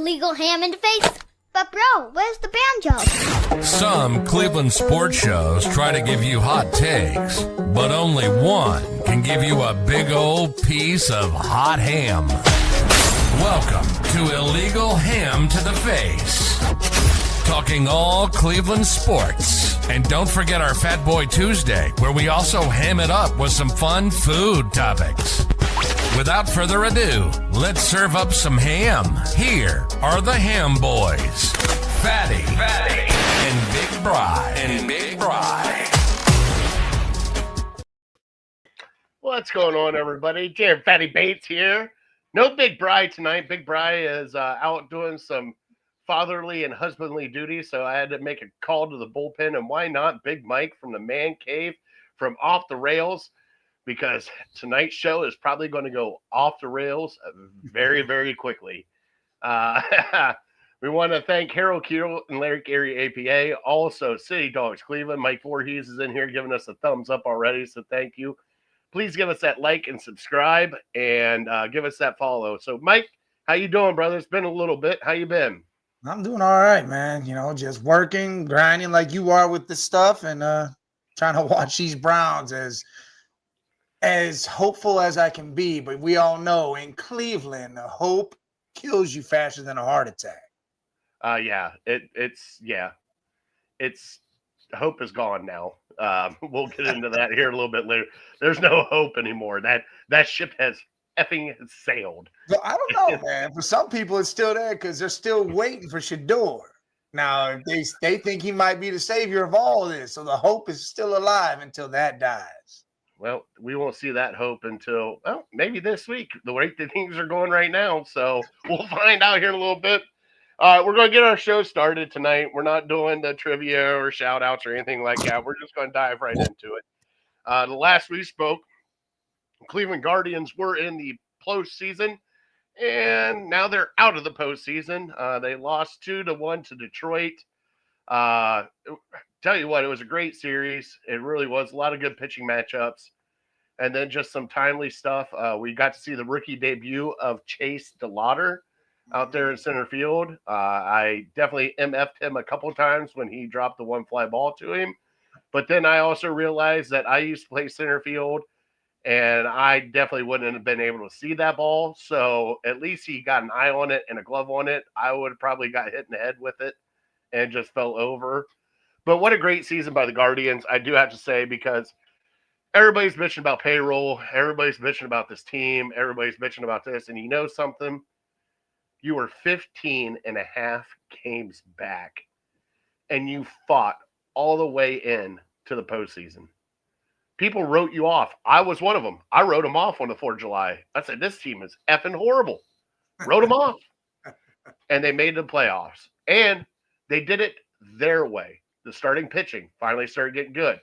illegal ham in the face. But bro, where's the banjo? Some Cleveland sports shows try to give you hot takes, but only one can give you a big old piece of hot ham. Welcome to Illegal Ham to the Face. Talking all Cleveland sports. And don't forget our Fat Boy Tuesday, where we also ham it up with some fun food topics. Without further ado, let's serve up some ham. Here are the Ham Boys, Fatty, and Big Bry. What's going on, everybody? Jam Fatty Bates here. No Big Bry tonight. Big Bry is out doing some fatherly and husbandly duties, so I had to make a call to the bullpen. And why not Big Mike from the Man Cave from Off the Rails? Because tonight's show is probably going to go off the rails very, very quickly. We want to thank Harold Keel and Larry Gary APA. Also, City Dogs Cleveland. Mike Voorhees is in here giving us a thumbs up already, so thank you. Please give us that like and subscribe, and give us that follow. So, Mike, how you doing, brother? It's been a little bit. How you been? I'm doing all right, man. You know, just working, grinding like you are with this stuff, and trying to watch these Browns as hopeful as I can be. But we all know in Cleveland, hope kills you faster than a heart attack. It's hope is gone now. We'll get into that here a little bit later. There's no hope anymore. That ship has effing sailed. Well, I don't know, man. For some people, it's still there because they're still waiting for Shador. Now, they think he might be the savior of all of this, so the hope is still alive until that dies. Well, we won't see that hope until, maybe this week, the way that things are going right now. So we'll find out here in a little bit. We're going to get our show started tonight. We're not doing the trivia or shout outs or anything like that. We're just going to dive right into it. The last we spoke, Cleveland Guardians were in the postseason, and now they're out of the postseason. They lost 2-1 to Detroit. Tell you what, it was a great series. It really was. A lot of good pitching matchups. And then just some timely stuff. We got to see the rookie debut of Chase DeLauder out there in center field. I definitely MF'd him a couple times when he dropped the one fly ball to him. But then I also realized that I used to play center field, and I definitely wouldn't have been able to see that ball. So at least he got an eye on it and a glove on it. I would have probably got hit in the head with it and just fell over. But what a great season by the Guardians, I do have to say, because everybody's bitching about payroll. Everybody's bitching about this team. Everybody's bitching about this. And you know something? You were 15 and a half games back, and you fought all the way in to the postseason. People wrote you off. I was one of them. I wrote them off on the 4th of July. I said, this team is effing horrible. Wrote them off. And they made the playoffs. And they did it their way. The starting pitching finally started getting good.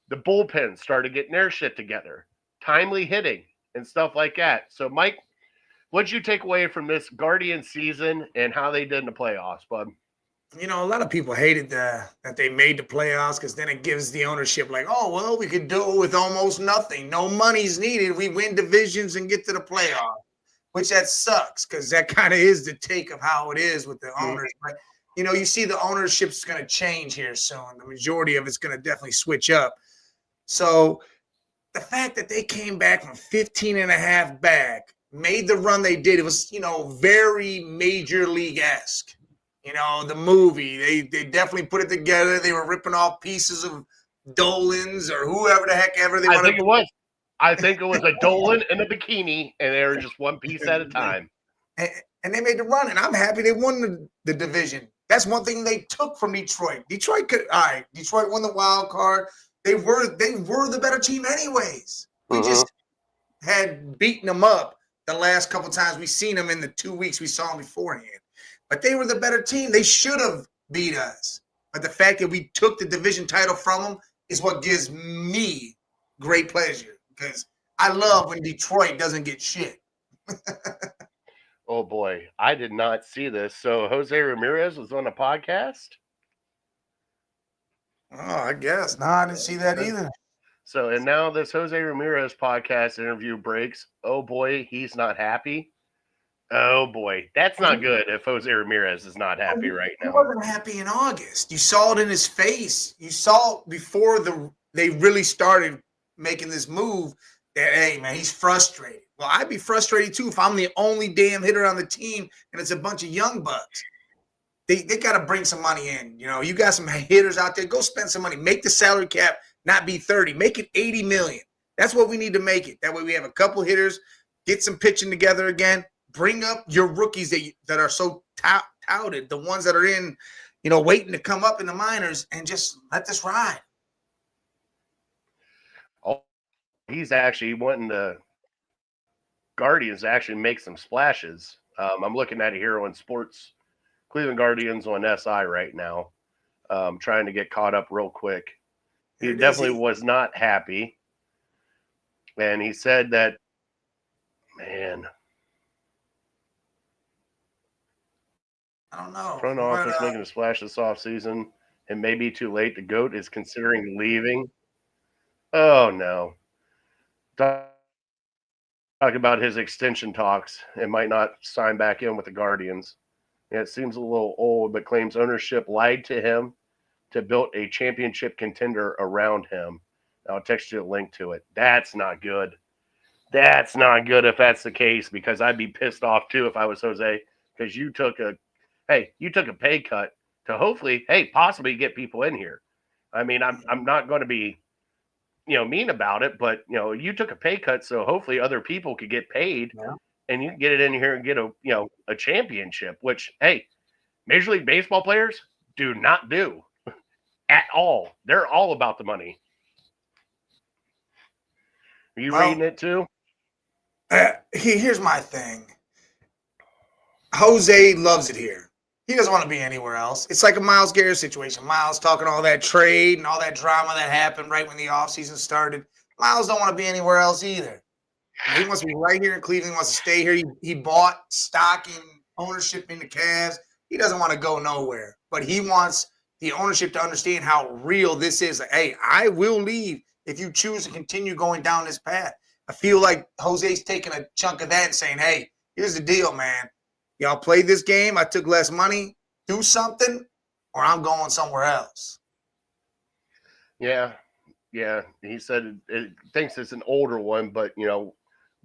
The bullpen started getting their shit together. Timely hitting and stuff like that. So, Mike, what'd you take away from this Guardian season and how they did in the playoffs, bud? You know, a lot of people hated that they made the playoffs because then it gives the ownership like, oh, well, we could do it with almost nothing. No money's needed. We win divisions and get to the playoffs, which that sucks because that kind of is the take of how it is with the owners. But, you know, you see the ownership's going to change here soon. The majority of it's going to definitely switch up. So the fact that they came back from 15 and a half back, made the run they did, it was, you know, very major league-esque. You know, the movie, they definitely put it together. They were ripping off pieces of Dolan's or whoever the heck ever they wanted. I think it was a Dolan and a bikini, and they were just one piece at a time. And they made the run, and I'm happy they won the division. That's one thing they took from Detroit. Detroit won the wild card. They were the better team anyways. We just had beaten them up the last couple times we seen them in the 2 weeks we saw them beforehand. But they were the better team. They should have beat us. But the fact that we took the division title from them is what gives me great pleasure because I love when Detroit doesn't get shit. Oh, boy. I did not see this. So Jose Ramirez was on a podcast? Oh, I guess. No, I didn't see that either. So, and now this Jose Ramirez podcast interview breaks. Oh, boy, he's not happy. Oh boy, that's not good. If Jose Ramirez is not happy right He now. wasn't happy in August. You saw it in his face. You saw before they really started making this move that, hey, man, he's frustrated. Well, I'd be frustrated too if I'm the only damn hitter on the team and it's a bunch of young bucks. They got to bring some money in. You know, you got some hitters out there. Go spend some money. Make the salary cap not be 30. Make it 80 million. That's what we need to make it. That way we have a couple hitters, get some pitching together again. Bring up your rookies that are so touted, the ones that are in, you know, waiting to come up in the minors, and just let this ride. Oh, he's actually wanting the Guardians to actually make some splashes. I'm looking at it here on Sports Cleveland Guardians on SI right now, trying to get caught up real quick. He definitely was not happy. And he said that, man, I don't know. front office making a splash this offseason. It may be too late. The GOAT is considering leaving. Oh, no. Talk about his extension talks. It might not sign back in with the Guardians. Yeah, it seems a little old, but claims ownership lied to him to build a championship contender around him. I'll text you a link to it. That's not good. That's not good if that's the case, because I'd be pissed off too if I was Jose, because you took a pay cut to hopefully, possibly get people in here. I mean, I'm not going to be, mean about it, but you took a pay cut, so hopefully other people could get paid. Yeah. And you can get it in here and get a championship, which, Major League Baseball players do not do at all. They're all about the money. Are you reading it too? Here's my thing. Jose loves it here. He doesn't want to be anywhere else. It's like a Myles Garrett situation. Myles talking all that trade and all that drama that happened right when the offseason started. Myles don't want to be anywhere else either. He wants to be right here in Cleveland. He wants to stay here. He bought stock and ownership in the Cavs. He doesn't want to go nowhere. But he wants the ownership to understand how real this is. Like, hey, I will leave if you choose to continue going down this path. I feel like Jose's taking a chunk of that and saying, hey, here's the deal, man. Y'all played this game. I took less money. Do something, or I'm going somewhere else. Yeah. He said it thinks it's an older one, but,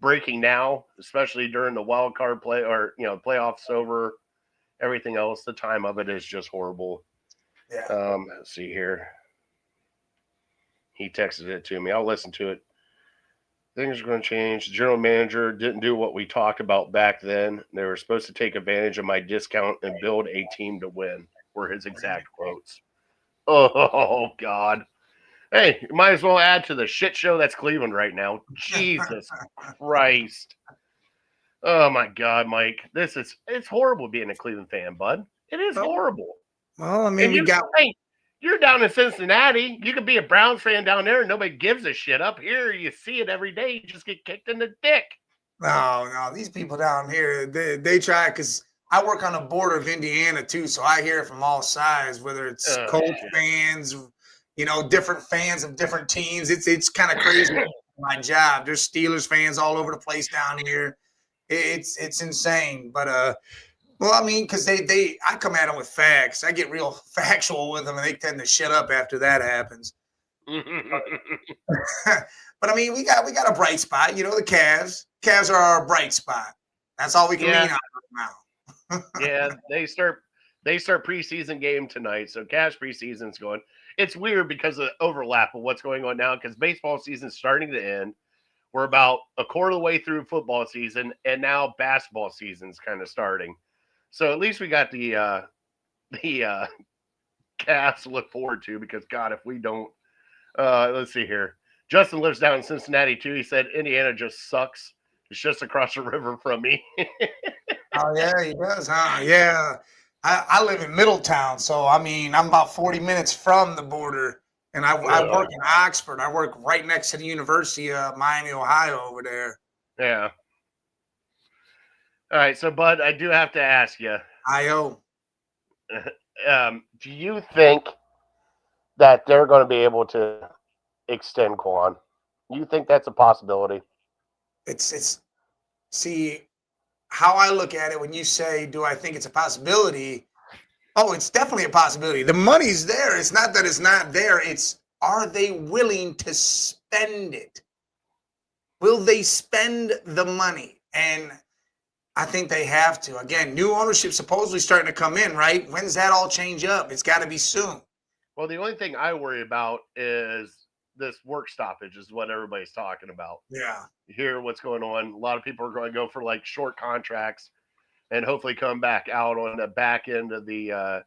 breaking now, especially during the wild card play or, playoffs over, everything else, the time of it is just horrible. Yeah. Let's see here. He texted it to me. I'll listen to it. Things are going to change. The general manager didn't do what we talked about back then. They were supposed to take advantage of my discount and build a team to win, were his exact quotes. Oh, God. Hey, you might as well add to the shit show that's Cleveland right now. Jesus Christ. Oh, my God, Mike. It's horrible being a Cleveland fan, bud. It is horrible. Well, I mean, you're down in Cincinnati. You could be a Browns fan down there and nobody gives a shit. Up here, you see it every day. You just get kicked in the dick. No. These people down here, they try, because I work on the border of Indiana, too, so I hear it from all sides, whether it's Colts fans, different fans of different teams. It's kind of crazy. My job. There's Steelers fans all over the place down here. It's insane. But well, I mean, because I come at them with facts. I get real factual with them, and they tend to shut up after that happens. But I mean, we got a bright spot. The Cavs. Cavs are our bright spot. That's all we can lean on now. Yeah, they start preseason game tonight, so Cavs preseason's going. It's weird because of the overlap of what's going on now, because baseball season's starting to end. We're about a quarter of the way through football season, and now basketball season's kind of starting. So at least we got the Cavs to look forward to, because God, if we don't, let's see here. Justin lives down in Cincinnati too. He said Indiana just sucks. It's just across the river from me. Oh yeah, he does, huh? Yeah. I live in Middletown, so I mean, I'm about 40 minutes from the border, and I work in Oxford. I work right next to the University of Miami, Ohio, over there. Yeah. All right, so Bud, I do have to ask you. IO. Do you think that they're going to be able to extend Quan? You think that's a possibility? See, how I look at it when you say, do I think it's a possibility? Oh, it's definitely a possibility. The money's there. It's not that it's not there. It's, are they willing to spend it? Will they spend the money? And I think they have to. Again, new ownership supposedly starting to come in, right? When's that all change up? It's got to be soon. Well, the only thing I worry about is this work stoppage is what everybody's talking about. Yeah. You hear what's going on. A lot of people are going to go for like short contracts and hopefully come back out on the back end of the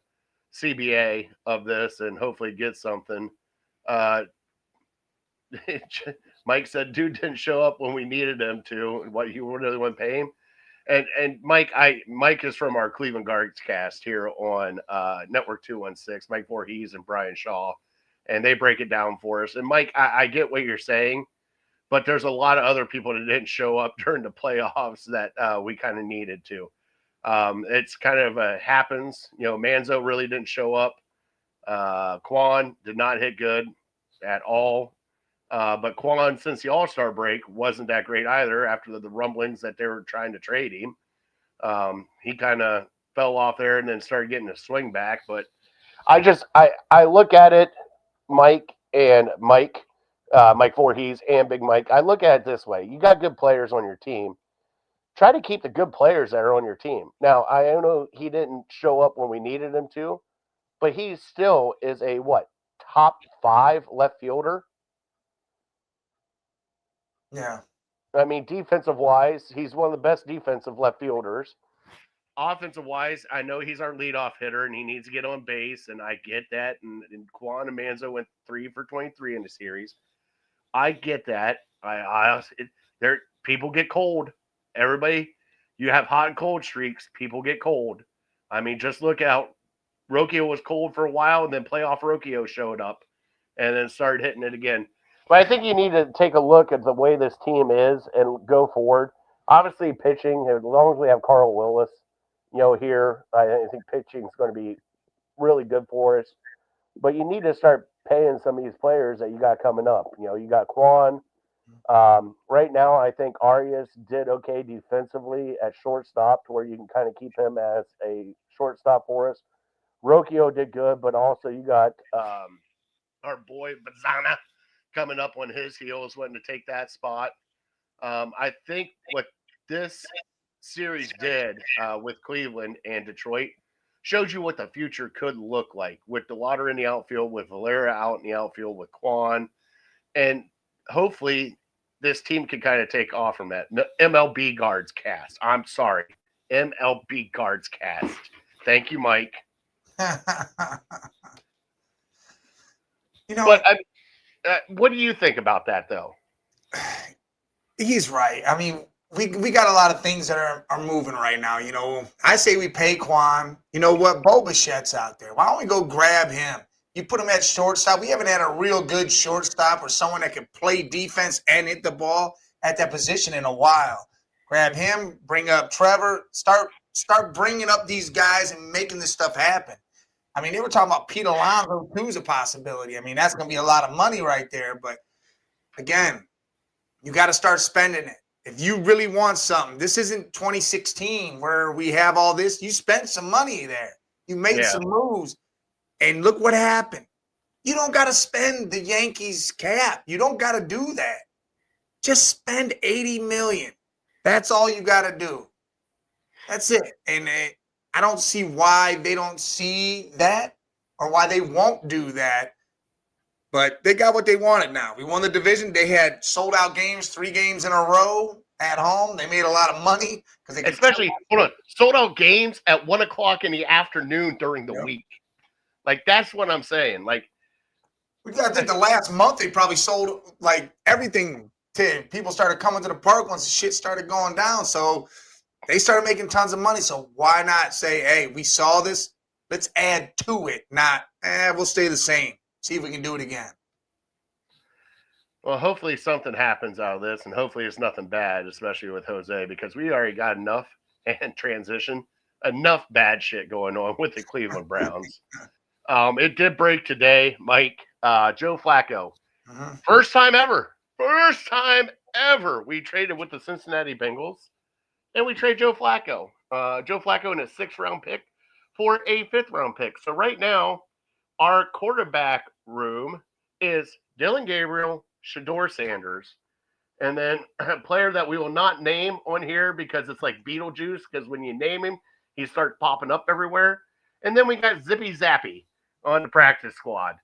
CBA of this and hopefully get something. Mike said, dude didn't show up when we needed him to. What, you really want to pay him? And Mike is from our Cleveland Guards cast here on Network 216, Mike Voorhees and Brian Shaw, and they break it down for us. And Mike, I get what you're saying, but there's a lot of other people that didn't show up during the playoffs that we kind of needed to. It's kind of happens. You know, Manzo really didn't show up. Quan did not hit good at all. But Quan, since the All-Star break, wasn't that great either after the rumblings that they were trying to trade him. He kind of fell off there and then started getting a swing back. But I look at it, Mike Voorhees and Big Mike. I look at it this way. You got good players on your team. Try to keep the good players that are on your team. Now, I know he didn't show up when we needed him to, but he still is a, top 5 left fielder? Yeah. I mean, defensive-wise, he's one of the best defensive left fielders. Offensive-wise, I know he's our leadoff hitter, and he needs to get on base, and I get that. And Quan and Manzo went 3 for 23 in the series. I get that. People get cold. Everybody, you have hot and cold streaks. People get cold. I mean, just look out. Rocchio was cold for a while, and then playoff Rocchio showed up and then started hitting it again. But I think you need to take a look at the way this team is and go forward. Obviously, pitching, as long as we have Carl Willis, here, I think pitching is going to be really good for us. But you need to start paying some of these players that you got coming up. You got Quan. Right now, I think Arias did okay defensively at shortstop to where you can kind of keep him as a shortstop for us. Rocchio did good, but also you got our boy Bazana coming up on his heels, wanting to take that spot. I think what this series did with Cleveland and Detroit showed you what the future could look like with DeLauder in the outfield, with Valera out in the outfield, with Quan. And hopefully this team can kind of take off from that. MLB Guards cast. I'm sorry. MLB Guards cast. Thank you, Mike. But what do you think about that, though? He's right. I mean, we got a lot of things that are moving right now. I say we pay Quan. You know what? Bo Bichette's out there. Why don't we go grab him? You put him at shortstop. We haven't had a real good shortstop or someone that can play defense and hit the ball at that position in a while. Grab him, bring up Trevor, start bringing up these guys and making this stuff happen. I mean, they were talking about Pete Alonso, who's a possibility. I mean, that's going to be a lot of money right there. But, again, you got to start spending it. If you really want something, this isn't 2016 where we have all this. You spent some money there. You made some moves. And look what happened. You don't got to spend the Yankees cap. You don't got to do that. Just spend $80 million. That's all you got to do. That's it. And I don't see why they don't see that or why they won't do that. But they got what they wanted now. We won the division. They had sold out games, 3 games in a row at home. They made a lot of money. Sold out games at 1 o'clock in the afternoon during the week. Like, that's what I'm saying. Like, I think the last month they probably sold like everything. People started coming to the park once the shit started going down. So they started making tons of money. So why not say, hey, we saw this. Let's add to it. Not, we'll stay the same. See if we can do it again. Well, hopefully something happens out of this, and hopefully it's nothing bad, especially with Jose, because we already got enough enough bad shit going on with the Cleveland Browns. It did break today, Mike. Joe Flacco. First time ever we traded with the Cincinnati Bengals. and we trade Joe Flacco. Joe Flacco in a 6th-round pick for a 5th-round pick. So right now, our quarterback room is Dylan Gabriel, Shador Sanders, and then a player that we will not name on here because it's like Beetlejuice, because when you name him, he starts popping up everywhere. And then we got Zippy Zappy on the practice squad.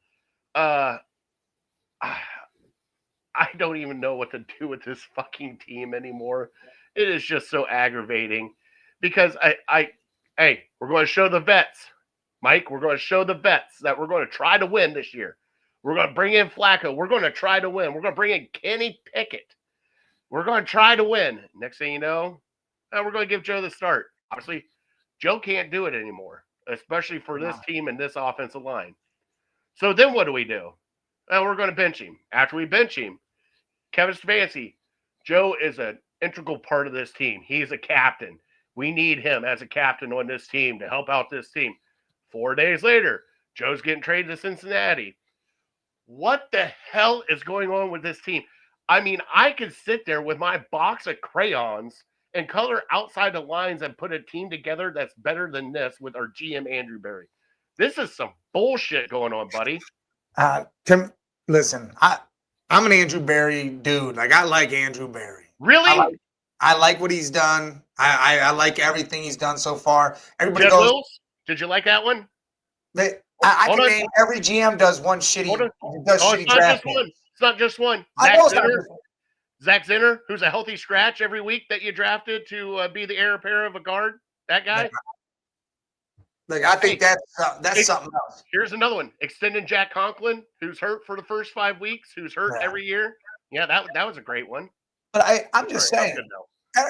I don't even know what to do with this fucking team anymore. It is just so aggravating because hey, we're going to show the vets, Mike. We're going to show the vets that we're going to try to win this year. We're going to bring in Flacco. We're going to try to win. We're going to bring in Kenny Pickett. We're going to try to win. Next thing you know, we're going to give Joe the start. Obviously, Joe can't do it anymore, especially for this team and this offensive line. So then what do? We're going to bench him. After we bench him, Kevin Stefanski, Joe is an integral part of this team. He's a captain. We need him as a captain on this team to help out this team. 4 days later, Joe's getting traded to Cincinnati. What the hell is going on with this team? I mean, I could sit there with my box of crayons and color outside the lines and put a team together that's better than this with our GM, Andrew Berry. This is some bullshit going on, buddy. Tim, listen, I'm an Andrew Berry dude. Like, I like Andrew Berry. Really? I like what he's done. I like everything he's done so far. Everybody Jeff goes. Wills? Did you like that one? I can name every GM does one shitty. Does shitty it's not draft just one. It's not just one. Zach Zinner, who's a healthy scratch every week that you drafted to be the heir apparent of a guard. That guy. Like, I think that's something else. Here's another one. Extending Jack Conklin, who's hurt for the first 5 weeks, who's hurt every year. Yeah, that was a great one. But I'm just saying,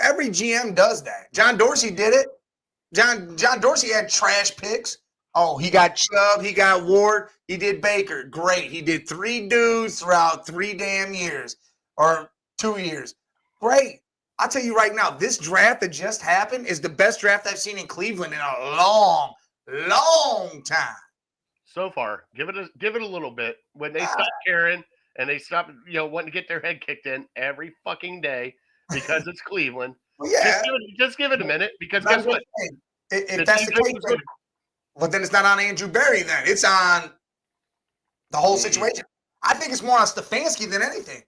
every GM does that. John Dorsey did it. John Dorsey had trash picks. Oh, he got Chubb, he got Ward, he did Baker. Great. He did 3 dudes throughout 3 damn years or 2 years. Great. I'll tell you right now, this draft that just happened is the best draft I've seen in Cleveland in a long time. So far, give it a little bit. When they stop caring and they stop, wanting to get their head kicked in every fucking day because it's Cleveland. Well, yeah. Just give it a minute because guess what? If that's the case, well, then it's not on Andrew Berry. Then it's on the whole situation. I think it's more on Stefanski than anything.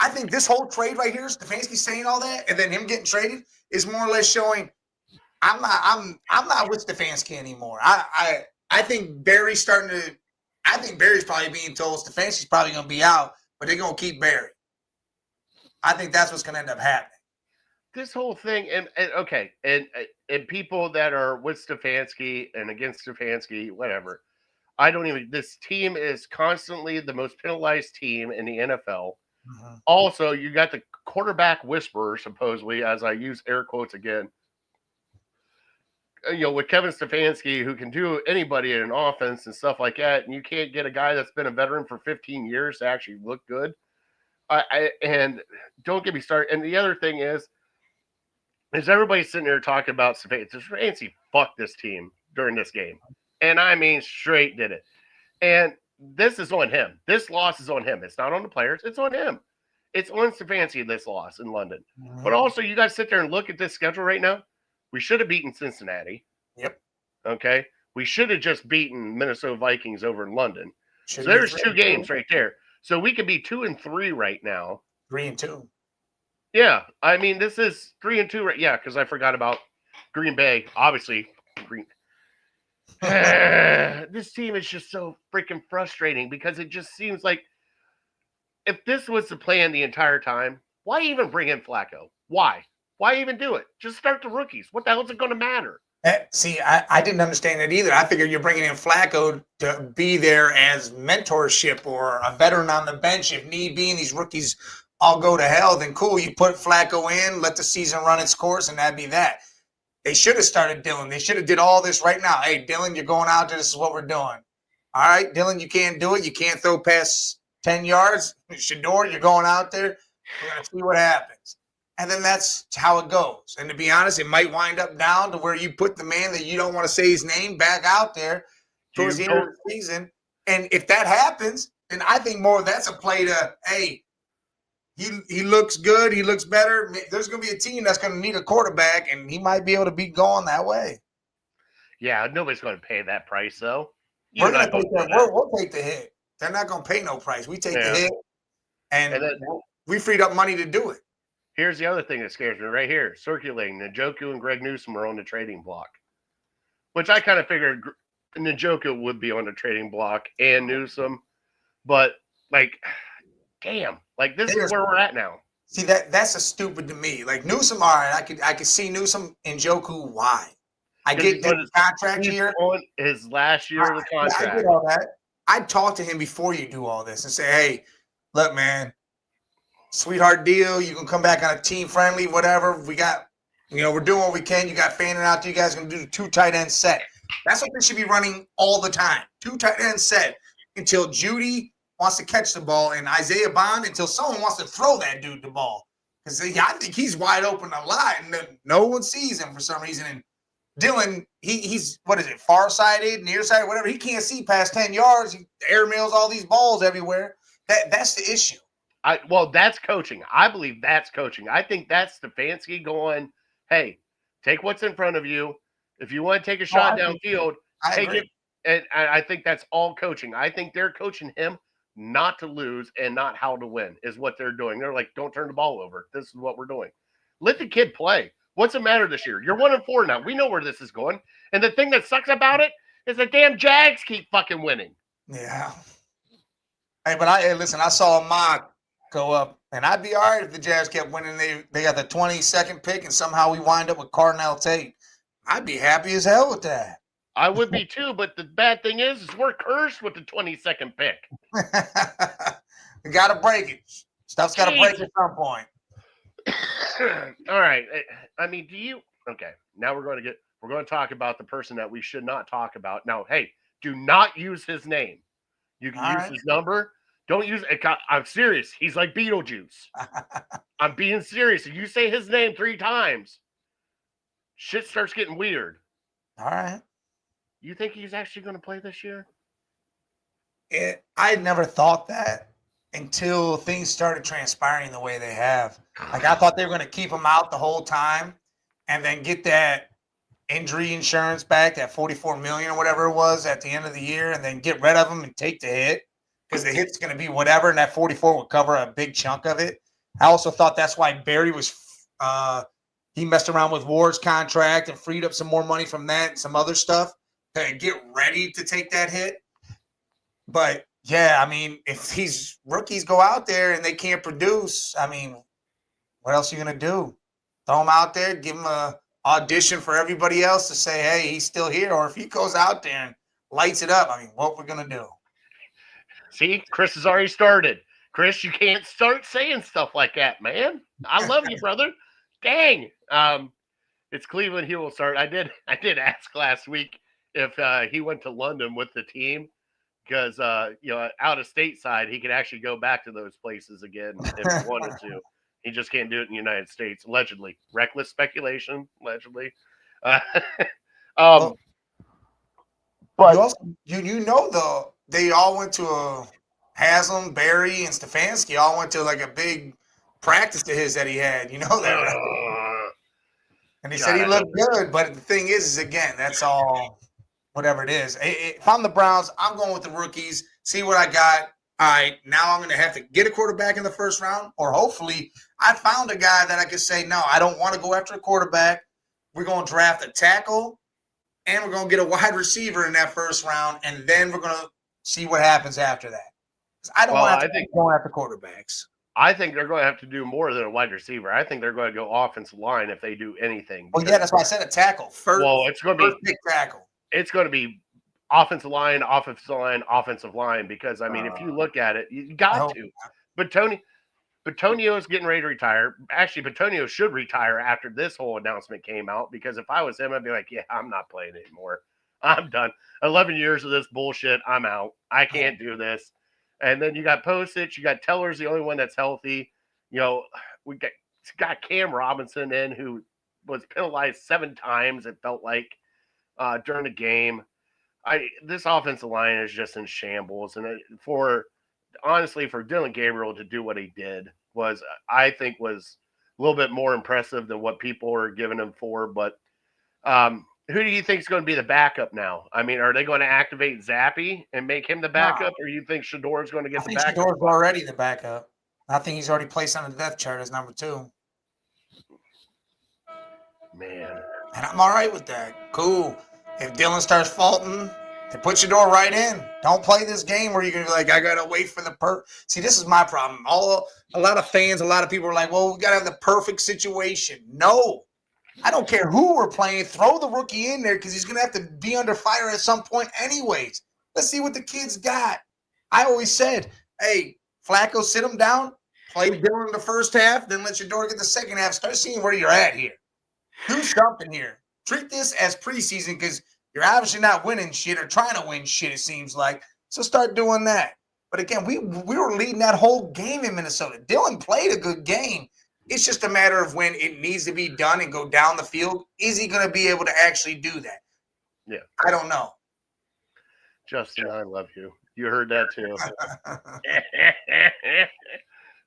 I think this whole trade right here, Stefanski saying all that, and then him getting traded, is more or less showing I'm not with Stefanski anymore. I think Berry's starting to. I think Berry's probably being told Stefanski's probably going to be out, but they're going to keep Berry. I think that's what's going to end up happening. This whole thing, and people that are with Stefanski and against Stefanski, whatever. This team is constantly the most penalized team in the NFL. Mm-hmm. Also, you got the quarterback whisperer, supposedly, as I use air quotes again. With Kevin Stefanski, who can do anybody in an offense and stuff like that, and you can't get a guy that's been a veteran for 15 years to actually look good. And don't get me started. And the other thing is everybody sitting there talking about Stefanski fucked this team during this game. And I mean, straight did it. And this is on him. This loss is on him. It's not on the players. It's on him. It's on Stefanski, this loss in London. Mm-hmm. But also, you guys sit there and look at this schedule right now. We should have beaten Cincinnati. Yep. Okay. We should have just beaten Minnesota Vikings over in London. So there's 2 games right there. So we could be 2-3 right now. 3-2. Yeah. I mean, this is 3-2 right. Yeah, because I forgot about Green Bay. Obviously, this team is just so freaking frustrating because it just seems like if this was the plan the entire time, why even bring in Flacco? Why? Why even do it? Just start the rookies. What the hell is it going to matter? See, I didn't understand that either. I figured you're bringing in Flacco to be there as mentorship or a veteran on the bench if need be, and these rookies all go to hell. Then cool, you put Flacco in, let the season run its course, and that'd be that. They should have started Dylan. They should have did all this right now. Hey, Dylan, you're going out there. This is what we're doing. All right, Dylan, you can't do it. You can't throw past 10 yards. Shador, you're going out there. We're going to see what happens. And then that's how it goes. And to be honest, it might wind up down to where you put the man that you don't want to say his name back out there towards the end of the season. And if that happens, then I think more that's a play to, hey, he looks good. He looks better. There's going to be a team that's going to need a quarterback, and he might be able to be going that way. Yeah, nobody's going to pay that price, though. We're going to take that. We'll take the hit. They're not going to pay no price. We take the hit, and then, we freed up money to do it. Here's the other thing that scares me right here. Circulating, Njoku and Greg Newsome are on the trading block, which I kind of figured Njoku would be on the trading block and Newsome, but like, damn, like this is where we're at now. See, that's a stupid to me. Like Newsome, all right, I could see Newsome and Njoku. Why? I get that contract here. On his last year of the contract. I get all that. I'd talk to him before you do all this and say, hey, look, man, sweetheart deal. You can come back on a team friendly, whatever. We got, we're doing what we can. You got Fanning out there. You guys can do the 2 tight end set. That's what they should be running all the time. 2 tight end set until Judy wants to catch the ball and Isaiah Bond until someone wants to throw that dude the ball. Because I think he's wide open a lot and no one sees him for some reason. And Dylan, he's what is it, far-sided, near-sided, whatever. He can't see past 10 yards. He airmails all these balls everywhere. That's the issue. Well, that's coaching. I believe that's coaching. I think that's Stefanski going, hey, take what's in front of you. If you want to take a shot downfield, take it. And I think that's all coaching. I think they're coaching him not to lose and not how to win is what they're doing. They're like, don't turn the ball over. This is what we're doing. Let the kid play. What's the matter this year? You're 1-4 now. We know where this is going. And the thing that sucks about it is the damn Jags keep fucking winning. Yeah. Hey, but listen, I saw a mock go up, and I'd be all right if the Jags kept winning. They got the 22nd pick, and somehow we wind up with Cardinal Tate. I'd be happy as hell with that. I would be too, but the bad thing is we're cursed with the 22nd pick. We got to break it. Stuff's got to break at some point. All right. I mean, okay, now we're going to talk about the person that we should not talk about. Now, hey, do not use his name. You can use his number. Don't use it. I'm serious. He's like Beetlejuice. I'm being serious. If you say his name 3 times, shit starts getting weird. All right. You think he's actually going to play this year? I never thought that until things started transpiring the way they have. Like, I thought they were going to keep him out the whole time and then get that injury insurance back, that $44 million or whatever it was at the end of the year, and then get rid of him and take the hit because the hit's going to be whatever, and that 44 would cover a big chunk of it. I also thought that's why Barry was he messed around with Ward's contract and freed up some more money from that and some other stuff to get ready to take that hit. But yeah, I mean, if these rookies go out there and they can't produce, I mean, what else are you going to do? Throw him out there, give him a audition for everybody else to say, hey, he's still here. Or if he goes out there and lights it up, I mean, what we're going to do? See, Chris has already started. Chris, you can't start saying stuff like that, man. I love you, brother. Dang. It's Cleveland. He will start. I did ask last week if he went to London with the team because, out of stateside, he could actually go back to those places again if he wanted to. He just can't do it in the United States, allegedly. Reckless speculation, allegedly. But they all went to Haslam, Barry, and Stefanski all went to like a big practice to his that he had. You know that, right? And he said he looked good, but the thing is again, that's all whatever it is. If I'm the Browns, I'm going with the rookies, see what I got. All right, now I'm going to have to get a quarterback in the first round, or hopefully I found a guy that I could say, no, I don't want to go after a quarterback. We're going to draft a tackle, and we're going to get a wide receiver in that first round, and then we're going to see what happens after that. I don't want to keep going after quarterbacks. I think they're going to have to do more than a wide receiver. I think they're going to go offensive line if they do anything. Well, yeah, that's why I said a tackle. It's going to be big tackle. It's going to be offensive line, because, I mean, if you look at it, you got to. But Bitonio is getting ready to retire. Actually, Bitonio should retire after this whole announcement came out, because if I was him, I'd be like, yeah, I'm not playing anymore. I'm done. 11 years of this bullshit. I'm out. I can't do this. And then you got Postage. You got Teller's the only one that's healthy. We got Cam Robinson in, who was penalized 7 times, it felt like, during the game. This offensive line is just in shambles. And honestly, for Dylan Gabriel to do what he did, was a little bit more impressive than what people are giving him for. But who do you think is going to be the backup now? I mean, are they going to activate Zappy and make him the backup, or you think Shador is going to get I the think backup? Shador's already the backup. I think he's already placed on the depth chart as number 2. Man. And I'm all right with that. Cool. If Dylan starts faulting, then put Shador right in. Don't play this game where you're going to be like, I got to wait for the See, this is my problem. A lot of fans, a lot of people are like, well, we got to have the perfect situation. No. I don't care who we're playing. Throw the rookie in there because he's going to have to be under fire at some point anyways. Let's see what the kid's got. I always said, hey, Flacco, sit him down, play Dylan in the first half, then let Shador get the second half. Start seeing where you're at here. Do something here. Treat this as preseason because you're obviously not winning shit or trying to win shit, it seems like. So start doing that. But again, we were leading that whole game in Minnesota. Dylan played a good game. It's just a matter of when it needs to be done and go down the field. Is he going to be able to actually do that? Yeah. I don't know. Justin, I love you. You heard that too.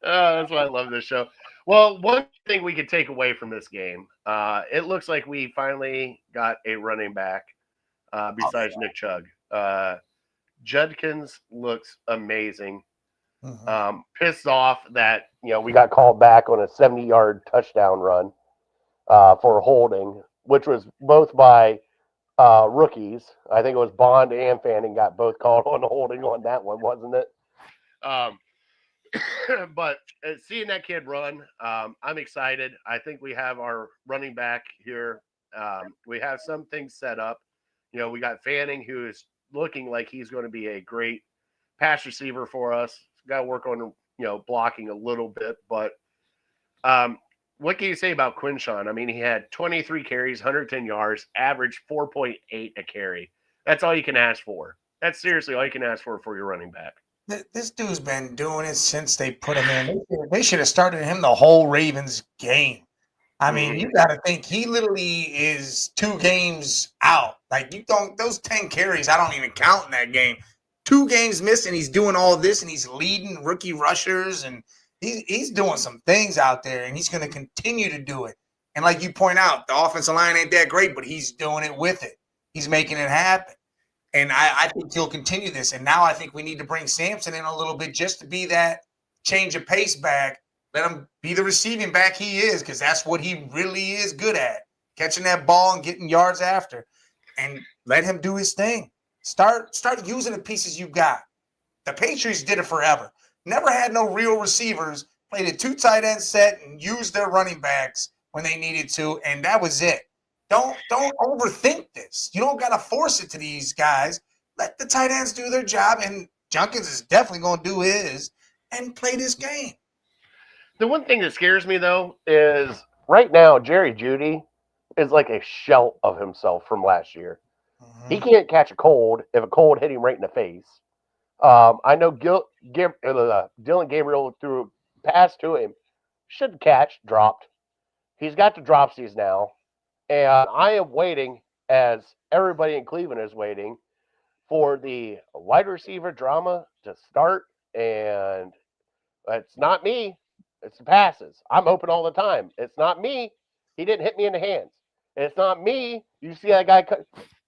Oh, that's why I love this show. Well, one thing we could take away from this game, it looks like we finally got a running back besides Nick Chugg. Judkins looks amazing. Pissed off that we got called back on a 70-yard touchdown run for holding, which was both by rookies. I think it was Bond and Fanning got both called on holding on that one, wasn't it? But seeing that kid run, I'm excited. I think we have our running back here. We have some things set up. We got Fanning, who is looking like he's going to be a great pass receiver for us. Got to work on blocking a little bit, but what can you say about Quinshon? I mean, he had 23 carries, 110 yards, averaged 4.8 a carry. That's all you can ask for. That's seriously all you can ask for your running back. This dude's been doing it since they put him in. They should have started him the whole Ravens game. I mean, you got to think he literally is 2 games out. Like, those 10 carries, I don't even count in that game. 2 games missed, and he's doing all this, and he's leading rookie rushers, and he's doing some things out there, and he's going to continue to do it. And like you point out, the offensive line ain't that great, but he's doing it with it. He's making it happen. And I think he'll continue this. And now I think we need to bring Sampson in a little bit just to be that change of pace back. Let him be the receiving back he is, because that's what he really is good at, catching that ball and getting yards after. And let him do his thing. Start using the pieces you got. The Patriots did it forever. Never had no real receivers, played a 2 tight end set and used their running backs when they needed to, and that was it. Don't overthink this. You don't got to force it to these guys. Let the tight ends do their job, and Junkins is definitely going to do his and play this game. The one thing that scares me, though, is right now Jerry Jeudy is like a shell of himself from last year. He can't catch a cold if a cold hit him right in the face. I know Dylan Gabriel threw a pass to him. Should catch, dropped. He's got the dropsies now. And I am waiting, as everybody in Cleveland is waiting, for the wide receiver drama to start. And it's not me. It's the passes. I'm open all the time. It's not me. He didn't hit me in the hands. It's not me. You see that guy?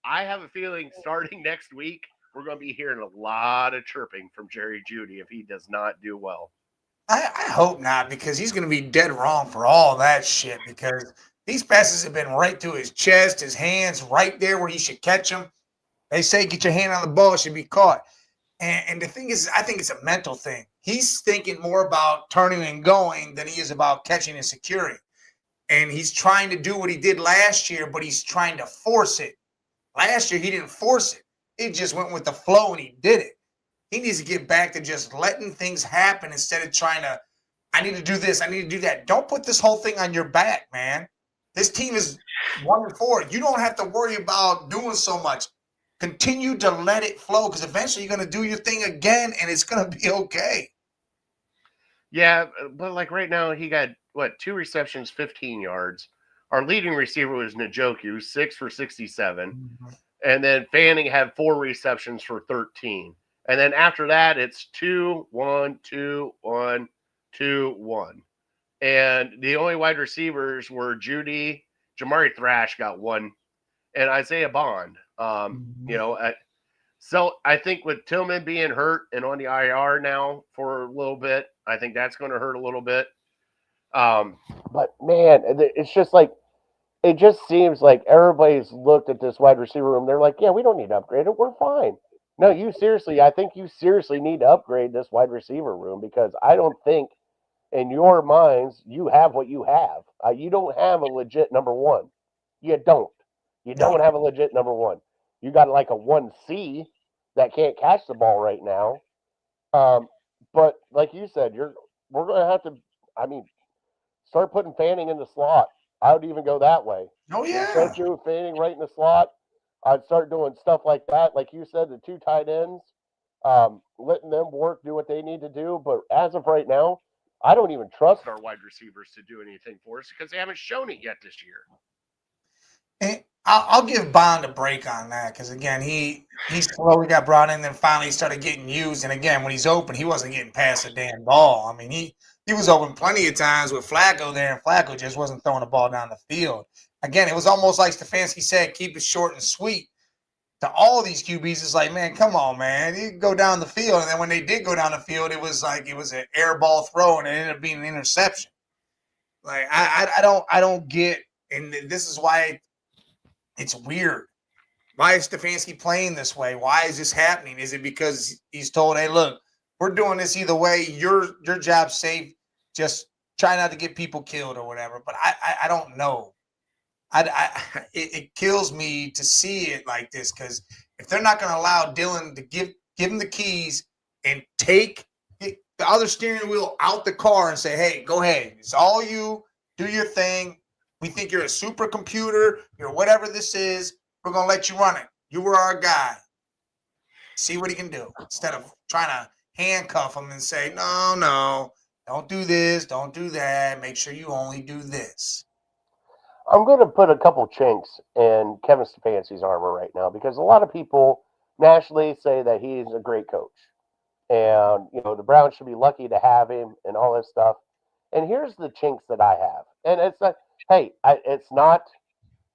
I have a feeling starting next week, we're going to be hearing a lot of chirping from Jerry Jeudy if he does not do well. I hope not, because he's going to be dead wrong for all that shit, because these passes have been right to his chest, his hands, right there where he should catch them. They say get your hand on the ball, it should be caught. And the thing is, I think it's a mental thing. He's thinking more about turning and going than he is about catching and securing. And he's trying to do what he did last year, but he's trying to force it. Last year, he didn't force it. It just went with the flow, and he did it. He needs to get back to just letting things happen instead of trying to, I need to do this, I need to do that. Don't put this whole thing on your back, man. This team is 1-4. You don't have to worry about doing so much. Continue to let it flow, because eventually you're going to do your thing again, and it's going to be okay. Yeah, but like right now, he got, 2 receptions, 15 yards. Our leading receiver was Njoku, 6 for 67. Mm-hmm. And then Fanning had 4 receptions for 13. And then after that, it's 2, 1, 2, 1, 2-1. And the only wide receivers were Judy, Jamari Thrash got 1, and Isaiah Bond. So I think with Tillman being hurt and on the IR now for a little bit, I think that's going to hurt a little bit. But man, it's just like it just seems like everybody's looked at this wide receiver room. They're like, yeah, we don't need to upgrade it. We're fine. No, I think you seriously need to upgrade this wide receiver room because I don't think in your minds you have what you have. You don't have a legit number one. You don't. You don't have a legit number one. You got like a 1C that can't catch the ball right now. But like you said, we're going to have to, start putting Fanning in the slot. I would even go that way. Oh, yeah. Start doing Fanning right in the slot. I'd start doing stuff like that. Like you said, the 2 tight ends, letting them work, do what they need to do. But as of right now, I don't even trust our wide receivers to do anything for us because they haven't shown it yet this year. And I'll give Bond a break on that because, again, he slowly got brought in and finally started getting used. And, again, when he's open, he wasn't getting past the damn ball. I mean, he was open plenty of times with Flacco there, and Flacco just wasn't throwing the ball down the field. Again, it was almost like Stefanski said, keep it short and sweet. To all these QBs, it's like, man, come on, man. You go down the field. And then when they did go down the field, it was like it was an air ball throw, and it ended up being an interception. Like, I don't get, and this is why it's weird. Why is Stefanski playing this way? Why is this happening? Is it because he's told, hey, look, we're doing this either way. Your job's safe. Just try not to get people killed or whatever. But I don't know. It kills me to see it like this because if they're not going to allow Dylan to give him the keys and take the other steering wheel out the car and say, hey, go ahead. It's all you. Do your thing. We think you're a supercomputer. You're whatever this is. We're going to let you run it. You were our guy. See what he can do instead of trying to handcuff him and say, no, don't do this. Don't do that. Make sure you only do this. I'm going to put a couple chinks in Kevin Stefanski's armor right now because a lot of people nationally say that he's a great coach. And, the Browns should be lucky to have him and all this stuff. And here's the chinks that I have. And it's like, hey, it's not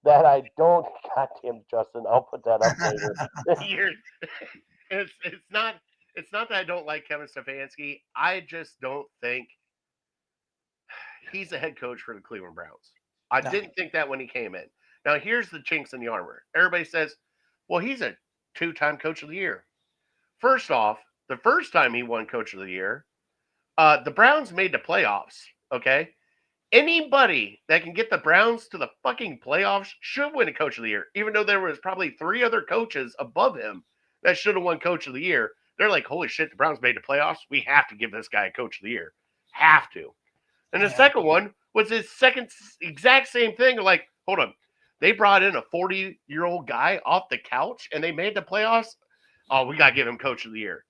that I don't, goddamn Justin, I'll put that up later. It's not that I don't like Kevin Stefanski. I just don't think he's a head coach for the Cleveland Browns. I didn't think that when he came in. Now, here's the chinks in the armor. Everybody says, well, he's a 2-time coach of the year. First off, the first time he won coach of the year, the Browns made the playoffs, okay? Anybody that can get the Browns to the fucking playoffs should win a coach of the year, even though there was probably 3 other coaches above him that should have won coach of the year. They're like, holy shit, the Browns made the playoffs. We have to give this guy a coach of the year. Have to. And the second one was his second exact same thing. Like, hold on. They brought in a 40-year-old guy off the couch and they made the playoffs. Oh, we got to give him coach of the year.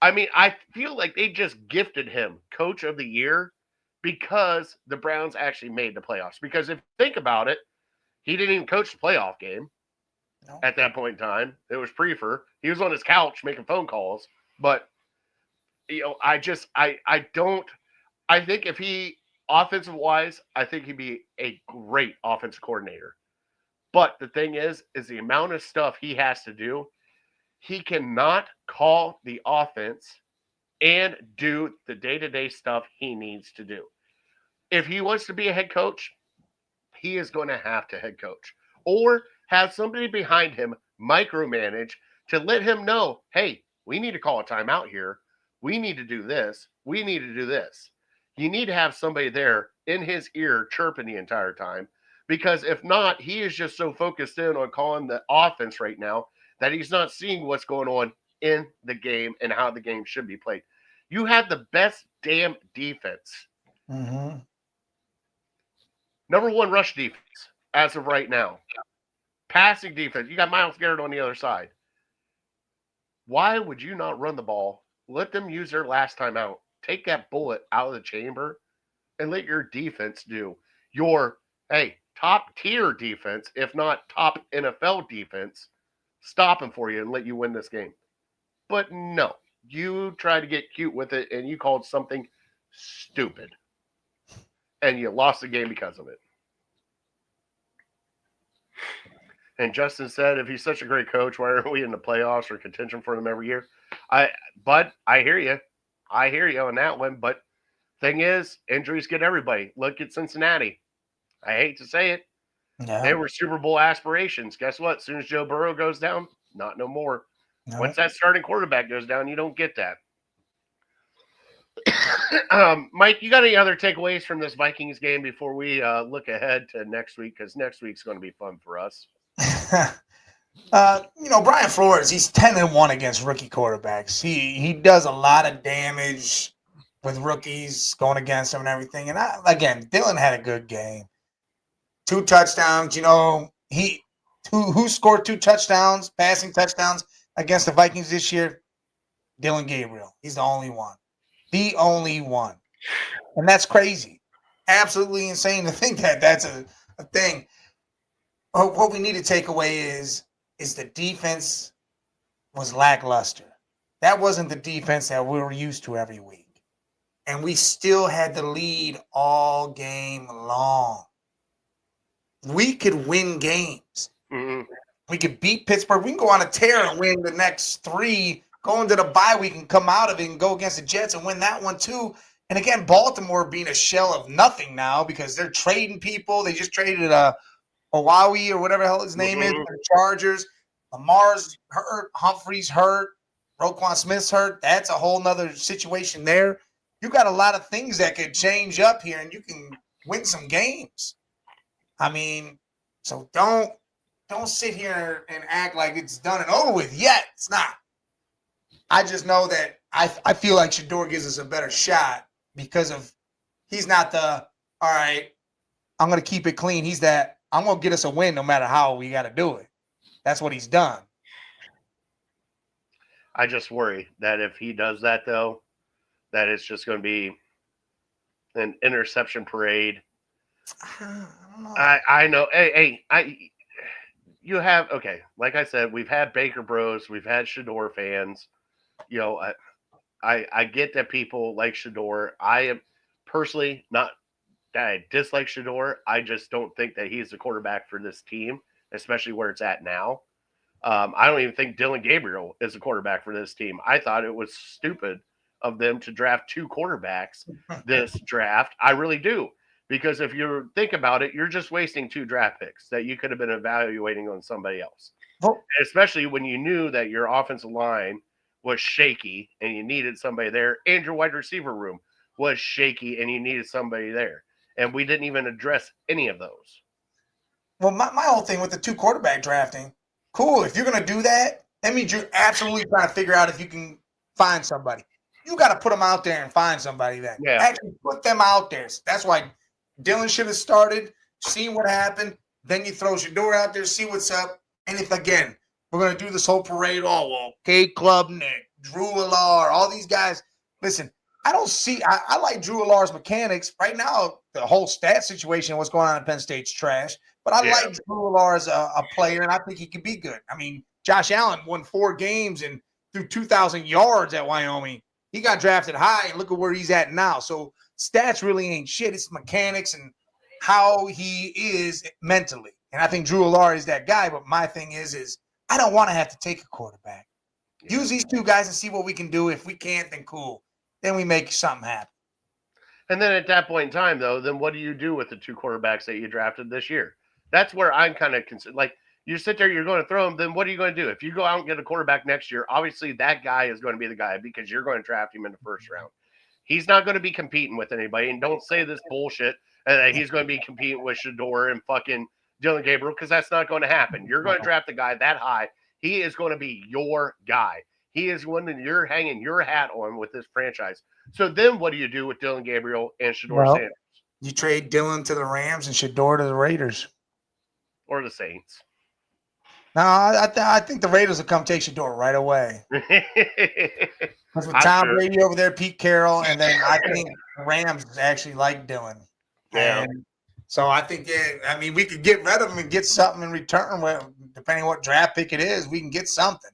I mean, I feel like they just gifted him coach of the year because the Browns actually made the playoffs. Because if you think about it, he didn't even coach the playoff game at that point in time. It was Prefer. He was on his couch making phone calls. But, I think if he, offensive-wise, I think he'd be a great offensive coordinator. But the thing is the amount of stuff he has to do, he cannot call the offense and do the day-to-day stuff he needs to do. If he wants to be a head coach, he is going to have to head coach. Or have somebody behind him micromanage to let him know, hey, we need to call a timeout here. We need to do this. We need to do this. You need to have somebody there in his ear chirping the entire time, because if not, he is just so focused in on calling the offense right now that he's not seeing what's going on in the game and how the game should be played. You have the best damn defense. Mm-hmm. Number 1 rush defense as of right now. Passing defense. You got Myles Garrett on the other side. Why would you not run the ball? Let them use their last time out. Take that bullet out of the chamber and let your defense do your, top tier defense, if not top NFL defense, stop them for you and let you win this game. But no, you try to get cute with it and you called something stupid. And you lost the game because of it. And Justin said, if he's such a great coach, why aren't we in the playoffs or contention for them every year? But I hear you. I hear you on that one. But thing is, injuries get everybody. Look at Cincinnati. I hate to say it. Yeah. They were Super Bowl aspirations. Guess what? As soon as Joe Burrow goes down, not no more. No. Once that starting quarterback goes down, you don't get that. Mike, you got any other takeaways from this Vikings game before we look ahead to next week? Because next week's going to be fun for us. Brian Flores, he's 10-1 against rookie quarterbacks. He does a lot of damage with rookies going against him and everything. And Dylan had a good game. 2 touchdowns. Who scored 2 touchdowns, passing touchdowns against the Vikings this year? Dylan Gabriel. He's the only one. The only one. And that's crazy. Absolutely insane to think that that's a thing. What we need to take away is the defense was lackluster. That wasn't the defense that we were used to every week. And we still had the lead all game long. We could win games. Mm-hmm. We could beat Pittsburgh. We can go on a tear and win the next 3. Go into the bye week and come out of it and go against the Jets and win that one too. And again, Baltimore being a shell of nothing now because they're trading people. They just traded Hawaii or whatever the hell his name is, the Chargers. Lamar's hurt. Humphrey's hurt. Roquan Smith's hurt. That's a whole nother situation there. You got a lot of things that could change up here and you can win some games. I mean, so don't sit here and act like it's done and over with yet. It's not. I just know that I feel like Shedeur gives us a better shot because of he's not the, all right, I'm going to keep it clean. He's that, I'm going to get us a win no matter how we got to do it. That's what he's done. I just worry that if he does that, though, that it's just going to be an interception parade. I don't know. I know. You have, okay, like I said, we've had Baker Bros, we've had Shedeur fans. I get that people like Shedeur. I am personally not that I dislike Shedeur. I just don't think that he's the quarterback for this team, especially where it's at now. I don't even think Dylan Gabriel is the quarterback for this team. I thought it was stupid of them to draft 2 quarterbacks this draft. I really do. Because if you think about it, you're just wasting 2 draft picks that you could have been evaluating on somebody else. Well, especially when you knew that your offensive line was shaky and you needed somebody there, and your wide receiver room was shaky and you needed somebody there. And we didn't even address any of those. Well, my whole thing with the 2 quarterback drafting, cool. If you're going to do that, that means you're absolutely trying to figure out if you can find somebody. You got to put them out there and find somebody then. Yeah. Actually put them out there. That's why Dylan should have started, seen what happened. Then you throw Shedeur out there, see what's up. And if, again, we're going to do this whole parade, Kate Klubnik, Drew Allard, all these guys. Listen, I don't see – I like Drew Allard's mechanics. Right now, the whole stat situation, what's going on in Penn State's trash. But I like Drew Allard as a player, and I think he could be good. I mean, Josh Allen won 4 games and threw 2,000 yards at Wyoming. He got drafted high, and look at where he's at now. So stats really ain't shit. It's mechanics and how he is mentally. And I think Drew Allard is that guy. But my thing is I don't want to have to take a quarterback. Use these 2 guys and see what we can do. If we can't, then cool. Then we make something happen. And then at that point in time, though, then what do you do with the 2 quarterbacks that you drafted this year? That's where I'm kind of concerned. Like, you sit there, you're going to throw them, then what are you going to do? If you go out and get a quarterback next year, obviously that guy is going to be the guy because you're going to draft him in the first round. He's not going to be competing with anybody. And don't say this bullshit that he's going to be competing with Shedeur and fucking Dylan Gabriel because that's not going to happen. You're going to draft a guy that high. He is going to be your guy. He is one that you're hanging your hat on with this franchise. So then what do you do with Dylan Gabriel and Shedeur Sanders? You trade Dylan to the Rams and Shedeur to the Raiders. Or the Saints. No, I think the Raiders will come take Shedeur right away. With Tom Brady over there, Pete Carroll, and then I think the Rams actually like Dylan. Yeah. And so I think, we could get rid of him and get something in return. Depending on what draft pick it is, we can get something.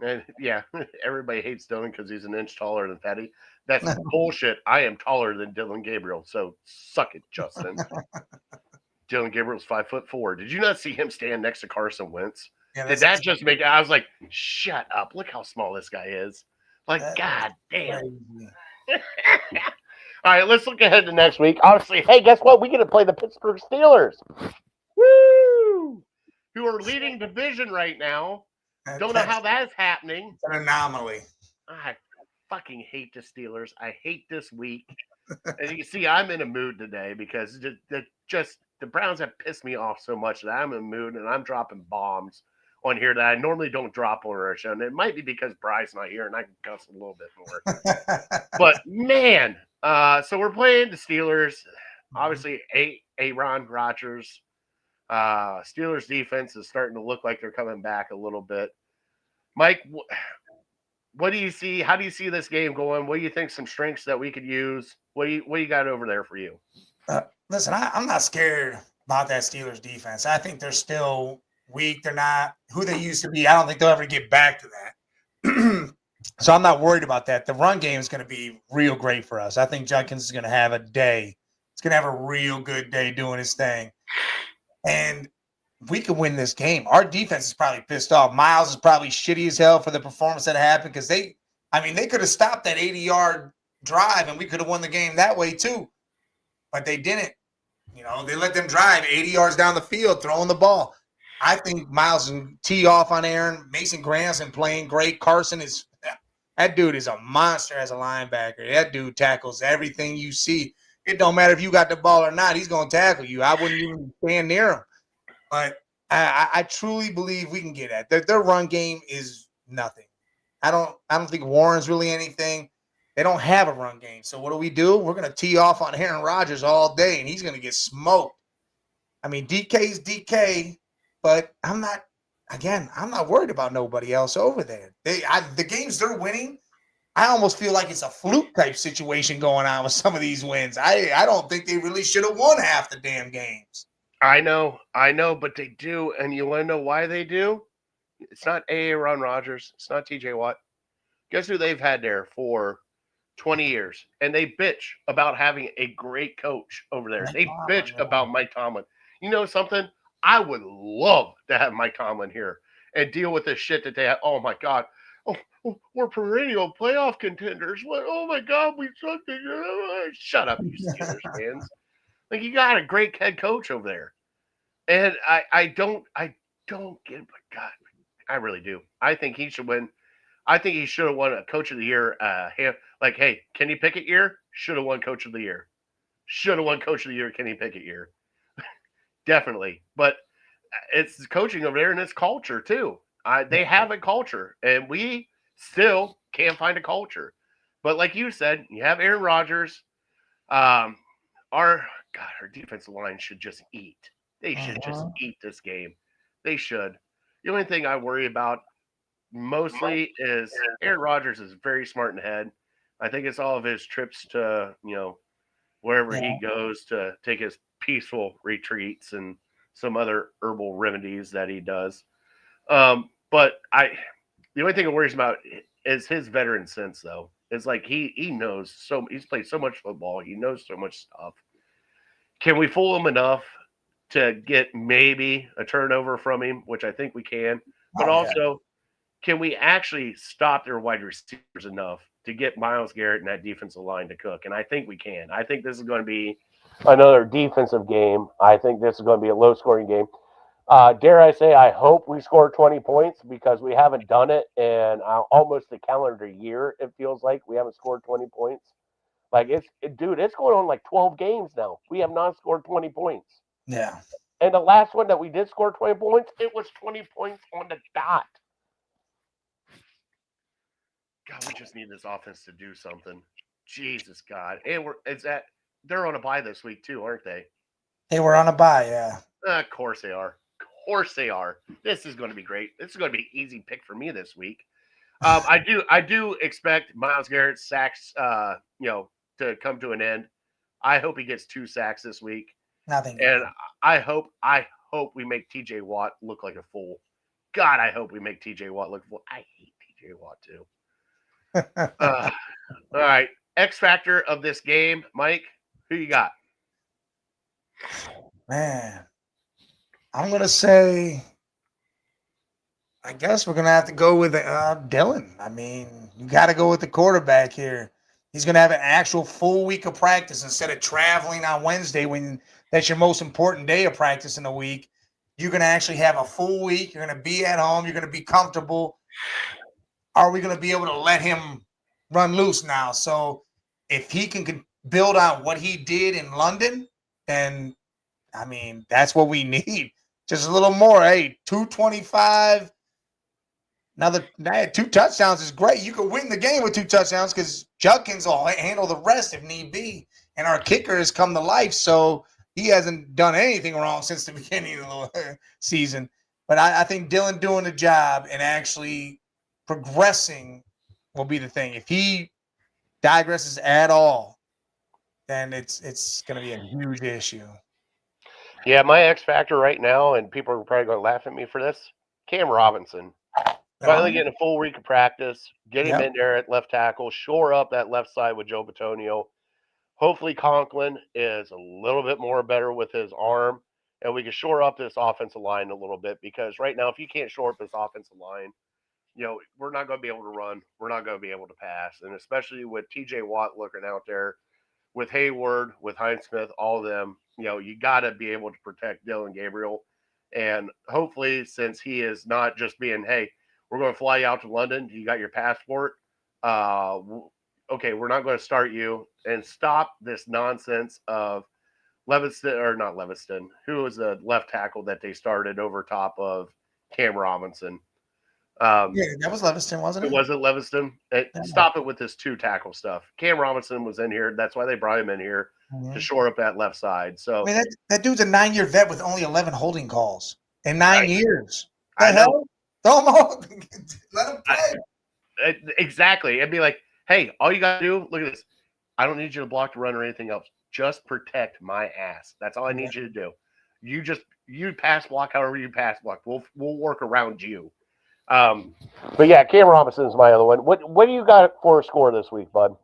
And yeah, everybody hates Dylan because he's an inch taller than Patty. That's bullshit. I am taller than Dylan Gabriel, so suck it, Justin. Dylan Gabriel's 5'4". Did you not see him stand next to Carson Wentz? Yeah, Did that just make? I was like, shut up! Look how small this guy is. Like, god damn. crazy. All right, let's look ahead to next week. Obviously, hey, guess what? We get to play the Pittsburgh Steelers. Woo! Who are leading division right now. Don't know how that's happening. It's an anomaly. I fucking hate the Steelers. I hate this week. As you can see, I'm in a mood today because the Browns have pissed me off so much that I'm in a mood and I'm dropping bombs on here that I normally don't drop on our show. And it might be because Bry's not here and I can cuss a little bit more. But man, so we're playing the Steelers. Obviously, Aaron Rodgers. Steelers defense is starting to look like they're coming back a little bit. Mike, what do you see? How do you see this game going? What do you think some strengths that we could use? What you got over there for you? Listen, I'm not scared about that Steelers defense. I think they're still weak. They're not who they used to be. I don't think they'll ever get back to that. So I'm not worried about that. The run game is going to be real great for us. I think Judkins is going to have a day. He's going to have a real good day doing his thing. And we could win this game. Our defense is probably pissed off. Miles is probably shitty as hell for the performance that happened because they could have stopped that 80-yard drive and we could have won the game that way too. But they didn't. You know, they let them drive 80 yards down the field, throwing the ball. I think Miles can tee off on Aaron. Mason Grant's been playing great. Carson is – that dude is a monster as a linebacker. That dude tackles everything you see. It don't matter if you got the ball or not. He's going to tackle you. I wouldn't even stand near him. But I truly believe we can get at their run game is nothing. I don't think Warren's really anything. They don't have a run game. So what do? We're going to tee off on Aaron Rodgers all day, and he's going to get smoked. I mean, DK's DK, but I'm not worried about nobody else over there. The games they're winning, I almost feel like it's a fluke type situation going on with some of these wins. I don't think they really should have won half the damn games. I know, but they do. And you want to know why they do? It's not Aaron Rodgers. It's not TJ Watt. Guess who they've had there for 20 years? And they bitch about having a great coach over there. They bitch about Mike Tomlin. You know something? I would love to have Mike Tomlin here and deal with this shit that they have. Oh, my God. Oh, we're perennial playoff contenders. What? Oh, my God. We suck. Shut up, you Steelers fans. Like, you got a great head coach over there. And I don't get it, but God, I really do. I think he should win. I think he should have won a Coach of the Year. Hey, Kenny Pickett year? Should have won Coach of the Year. Should have won Coach of the Year, Kenny Pickett year. Definitely. But it's coaching over there and it's culture, too. They have a culture, and we still can't find a culture. But like you said, you have Aaron Rodgers. Our defensive line should just eat. They should just eat this game. They should. The only thing I worry about mostly is Aaron Rodgers is very smart in the head. I think it's all of his trips to, wherever he goes to take his peaceful retreats and some other herbal remedies that he does. But the only thing it worries about is his veteran sense, though. It's like he knows he's played so much football. He knows so much stuff. Can we fool him enough to get maybe a turnover from him, which I think we can, but also can we actually stop their wide receivers enough to get Myles Garrett and that defensive line to cook? And I think we can. I think this is going to be another defensive game. I think this is going to be a low-scoring game. Dare I say, I hope we score 20 points because we haven't done it in almost a calendar year. It feels like we haven't scored 20 points. Like it's going on like 12 games now. We have not scored 20 points. Yeah. And the last one that we did score 20 points, it was 20 points on the dot. God, we just need this offense to do something. Jesus, God. And they're on a bye this week too, aren't they? They were on a bye, yeah. Of course they are. Of course they are. This is going to be great. This is going to be an easy pick for me this week. I do expect Myles Garrett's sacks, to come to an end. I hope he gets 2 sacks this week. Nothing. And I hope we make TJ Watt look like a fool. God, I hope we make TJ Watt look a fool. I hate TJ Watt too. All right, X factor of this game, Mike. Who you got? Man, I'm gonna say. I guess we're gonna have to go with Dylan. I mean, you got to go with the quarterback here. He's gonna have an actual full week of practice instead of traveling on Wednesday when that's your most important day of practice in the week. You're gonna actually have a full week. You're gonna be at home. You're gonna be comfortable. Are we gonna be able to let him run loose now? So if he can build on what he did in London, then I mean that's what we need. Just a little more. Hey, 225. Another 2 touchdowns is great. You could win the game with 2 touchdowns because Judkins will handle the rest if need be. And our kicker has come to life, so he hasn't done anything wrong since the beginning of the season. But I think Dylan doing the job and actually progressing will be the thing. If he digresses at all, then it's going to be a huge issue. Yeah, my X factor right now, and people are probably going to laugh at me for this. Cam Robinson. Finally getting a full week of practice, get him in there at left tackle, shore up that left side with Joe Bitonio. Hopefully Conklin is a little bit more better with his arm, and we can shore up this offensive line a little bit because right now, if you can't shore up this offensive line, we're not going to be able to run. We're not going to be able to pass, and especially with TJ Watt looking out there, with Hayward, with Heinz Smith, all of them, you got to be able to protect Dylan Gabriel. And hopefully, since he is not just being, hey, we're going to fly you out to London. You got your passport. Okay, we're not going to start you and stop this nonsense of not Leviston, who was the left tackle that they started over top of Cam Robinson. Yeah, that was Leviston, wasn't it? It wasn't Leviston. Stop it with this 2 tackle stuff. Cam Robinson was in here. That's why they brought him in here to shore up that left side. So I mean, that dude's a 9-year vet with only 11 holding calls in 9 years. The hell? Throw him out. Let him play. Exactly. It'd be like, hey, all you got to do, look at this. I don't need you to block the run or anything else. Just protect my ass. That's all I need you to do. You pass block however you pass block. We'll work around you. But yeah, Cam Robinson is my other one. What do you got for a score this week, bud?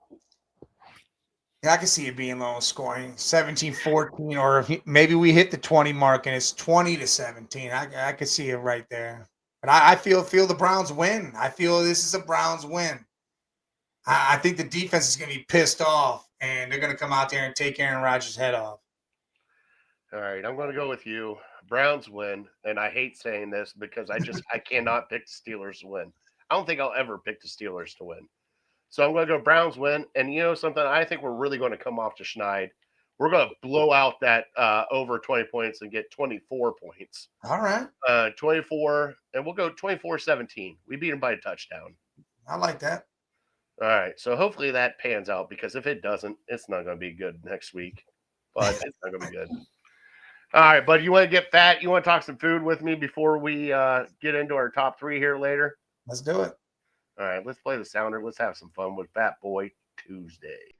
Yeah, I can see it being low scoring, 17-14, or if maybe we hit the 20 mark and it's 20-17. I could see it right there. But I feel the Browns win. I feel this is a Browns win. I think the defense is going to be pissed off, and they're going to come out there and take Aaron Rodgers' head off. All right, I'm going to go with you. Browns win, and I hate saying this because I cannot pick the Steelers to win. I don't think I'll ever pick the Steelers to win. So I'm going to go Browns win, and you know something? I think we're really going to come off to Schneid. We're going to blow out that over 20 points and get 24 points. All right. 24, and we'll go 24-17. We beat them by a touchdown. I like that. All right, so hopefully that pans out because if it doesn't, it's not going to be good next week. But it's not going to be good. All right, bud, you want to get fat? You want to talk some food with me before we get into our top 3 here later? Let's do it. All right, let's play the sounder. Let's have some fun with Fat Boy Tuesday.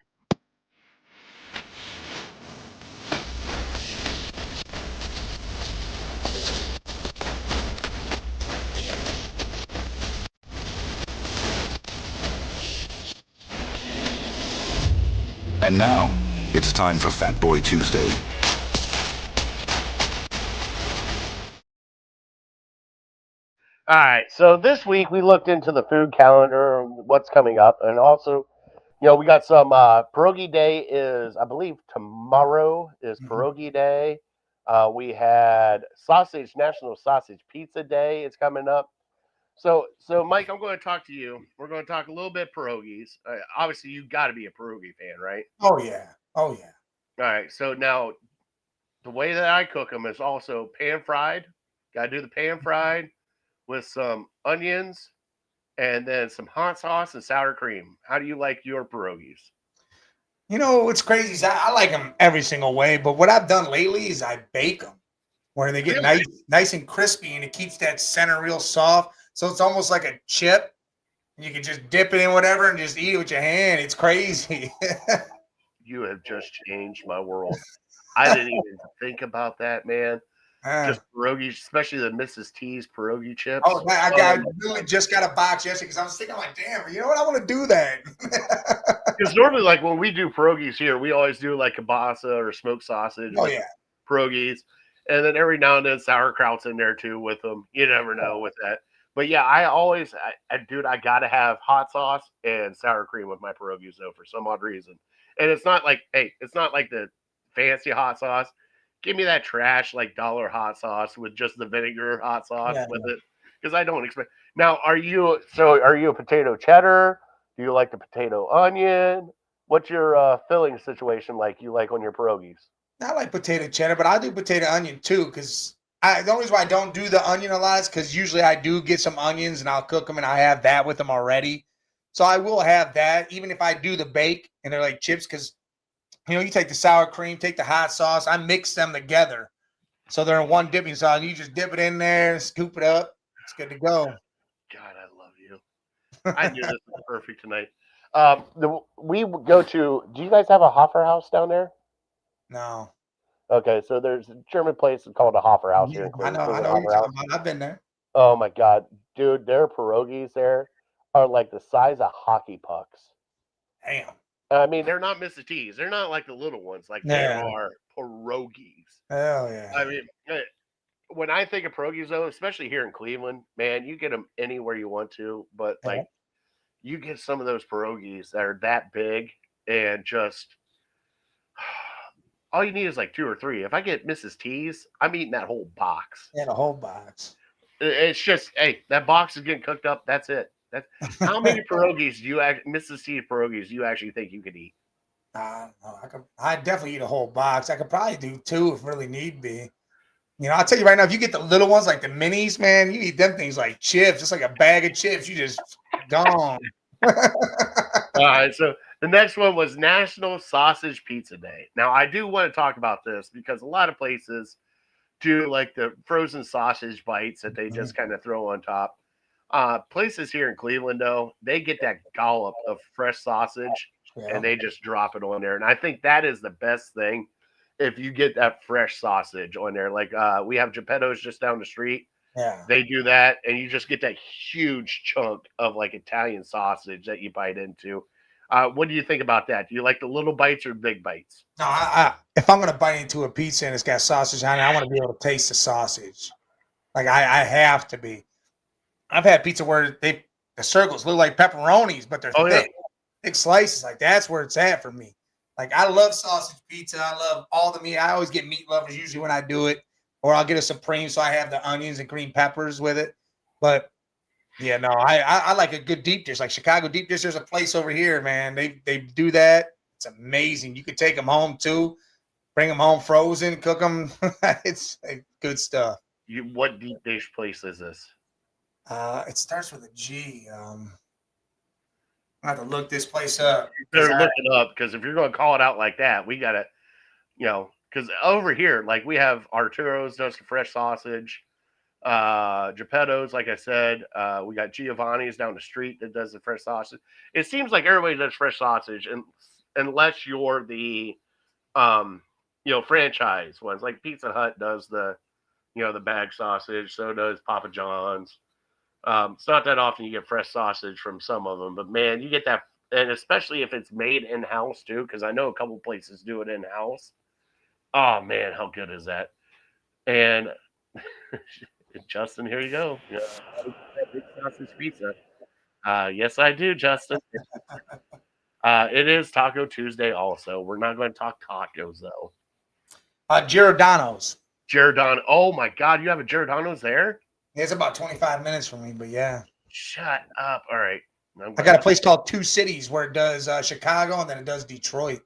And now, it's time for Fat Boy Tuesday. All right, so this week we looked into the food calendar, what's coming up, and also, we got some Pierogi Day is, I believe, tomorrow is Pierogi Day. We had National Sausage Pizza Day is coming up. So Mike, I'm going to talk to you. We're going to talk a little bit pierogies. Obviously, you got to be a pierogi fan, right? Oh, yeah. All right, so now the way that I cook them is also pan-fried. Got to do the pan-fried with some onions and then some hot sauce and sour cream. How do you like your pierogies? You know, what's crazy is I like them every single way, but what I've done lately is I bake them where they get nice and crispy, and it keeps that center real soft. So it's almost like a chip. You can just dip it in whatever and just eat it with your hand. It's crazy. You have just changed my world. I didn't even think about that, man. Just pierogies, especially the Mrs. T's pierogi chips. Oh, I literally just got a box yesterday because I was thinking, like, damn, you know what? I want to do that. Because normally, like when we do pierogies here, we always do like kielbasa or smoked sausage. Oh, with yeah. pierogies, and then every now and then sauerkraut's in there too with them. You never know with that. But yeah, dude, I gotta have hot sauce and sour cream with my pierogies though for some odd reason. And it's not like, it's not like the fancy hot sauce. Give me that trash like dollar hot sauce with just the vinegar hot sauce with it, because I don't expect. Now, are you a potato cheddar? Do you like the potato onion? What's your filling situation like? You like on your pierogies? I like potato cheddar, but I do potato onion too because the only reason why I don't do the onion a lot is because usually I do get some onions and I'll cook them and I have that with them already. So I will have that even if I do the bake and they're like chips because, you know, you take the sour cream, take the hot sauce, I mix them together. So they're in one dipping sauce. You just dip it in there, scoop it up. It's good to go. God, I love you. I knew this was perfect tonight. We go to, do you guys have a Hoffer House down there? No. Okay, so there's a German place called a Hoffer House here in I Cleveland. know what you're talking about. I've been there. Oh my God, dude, their pierogies there are like the size of hockey pucks. Damn. I mean, they're not Mrs. T's. They're not like the little ones. Like they are pierogies. Hell yeah. I mean, when I think of pierogies, though, especially here in Cleveland, man, you get them anywhere you want to. But like, you get some of those pierogies that are that big and just all you need is like 2 or 3. If I get Mrs. T's, I'm eating that whole box. Yeah, the whole box. It's just, hey, that box is getting cooked up. That's it. How many pierogies Mrs. T's pierogies do you actually think you could eat? I definitely eat a whole box. I could probably do 2 if really need be. You know, I'll tell you right now, if you get the little ones like the minis, man, you eat them things like chips. It's like a bag of chips. You just gone. All right, so the next one was National Sausage Pizza Day. Now, I do want to talk about this because a lot of places do like the frozen sausage bites that they just kind of throw on top. Places here in Cleveland, though, they get that dollop of fresh sausage and they just drop it on there. And I think that is the best thing if you get that fresh sausage on there. Like we have Geppetto's just down the street. Yeah. They do that, and you just get that huge chunk of like Italian sausage that you bite into. What do you think about that? Do you like the little bites or big bites? No, if I'm gonna bite into a pizza and it's got sausage on it, I want to be able to taste the sausage. Like I have to be. I've had pizza where the circles look like pepperonis, but they're thick slices. Like that's where it's at for me. Like I love sausage pizza. I love all the meat. I always get meat lovers usually when I do it, or I'll get a supreme so I have the onions and green peppers with it. But yeah, no, I like a good deep dish, like Chicago deep dish. There's a place over here, man. They do that. It's amazing. You could take them home too, bring them home frozen, cook them. It's good stuff. What deep dish place is this? It starts with a G. I have to look this place up. They're looking up because if you're going to call it out like that, we got to, because over here, like we have Arturo's does the fresh sausage, Geppetto's, like I said, we got Giovanni's down the street that does the fresh sausage. It seems like everybody does fresh sausage, and unless you're the, franchise ones, like Pizza Hut does the bag sausage, so does Papa John's. It's not that often you get fresh sausage from some of them, but man, you get that, and especially if it's made in-house too, because I know a couple places do it in-house. Oh man, how good is that? And Justin, here you go. Big sausage pizza. Yes, I do, Justin. It is Taco Tuesday also. We're not going to talk tacos though. Giordano's. Giordano. Oh my God, you have a Giordano's there? It's about 25 minutes from me, but yeah. Shut up. All right. I got a place called Two Cities where it does Chicago and then it does Detroit.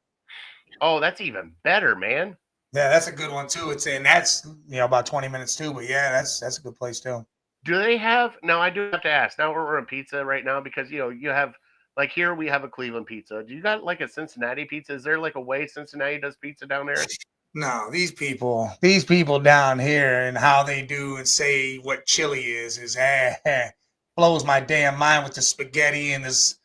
Oh, that's even better, man. Yeah, that's a good one too. That's about 20 minutes too, but yeah, that's a good place too. Do they have? Now I do have to ask. Now we're on pizza right now because you have like here we have a Cleveland pizza. Do you got like a Cincinnati pizza? Is there like a way Cincinnati does pizza down there? No, these people down here and how they do and say what chili is blows my damn mind with the spaghetti and this,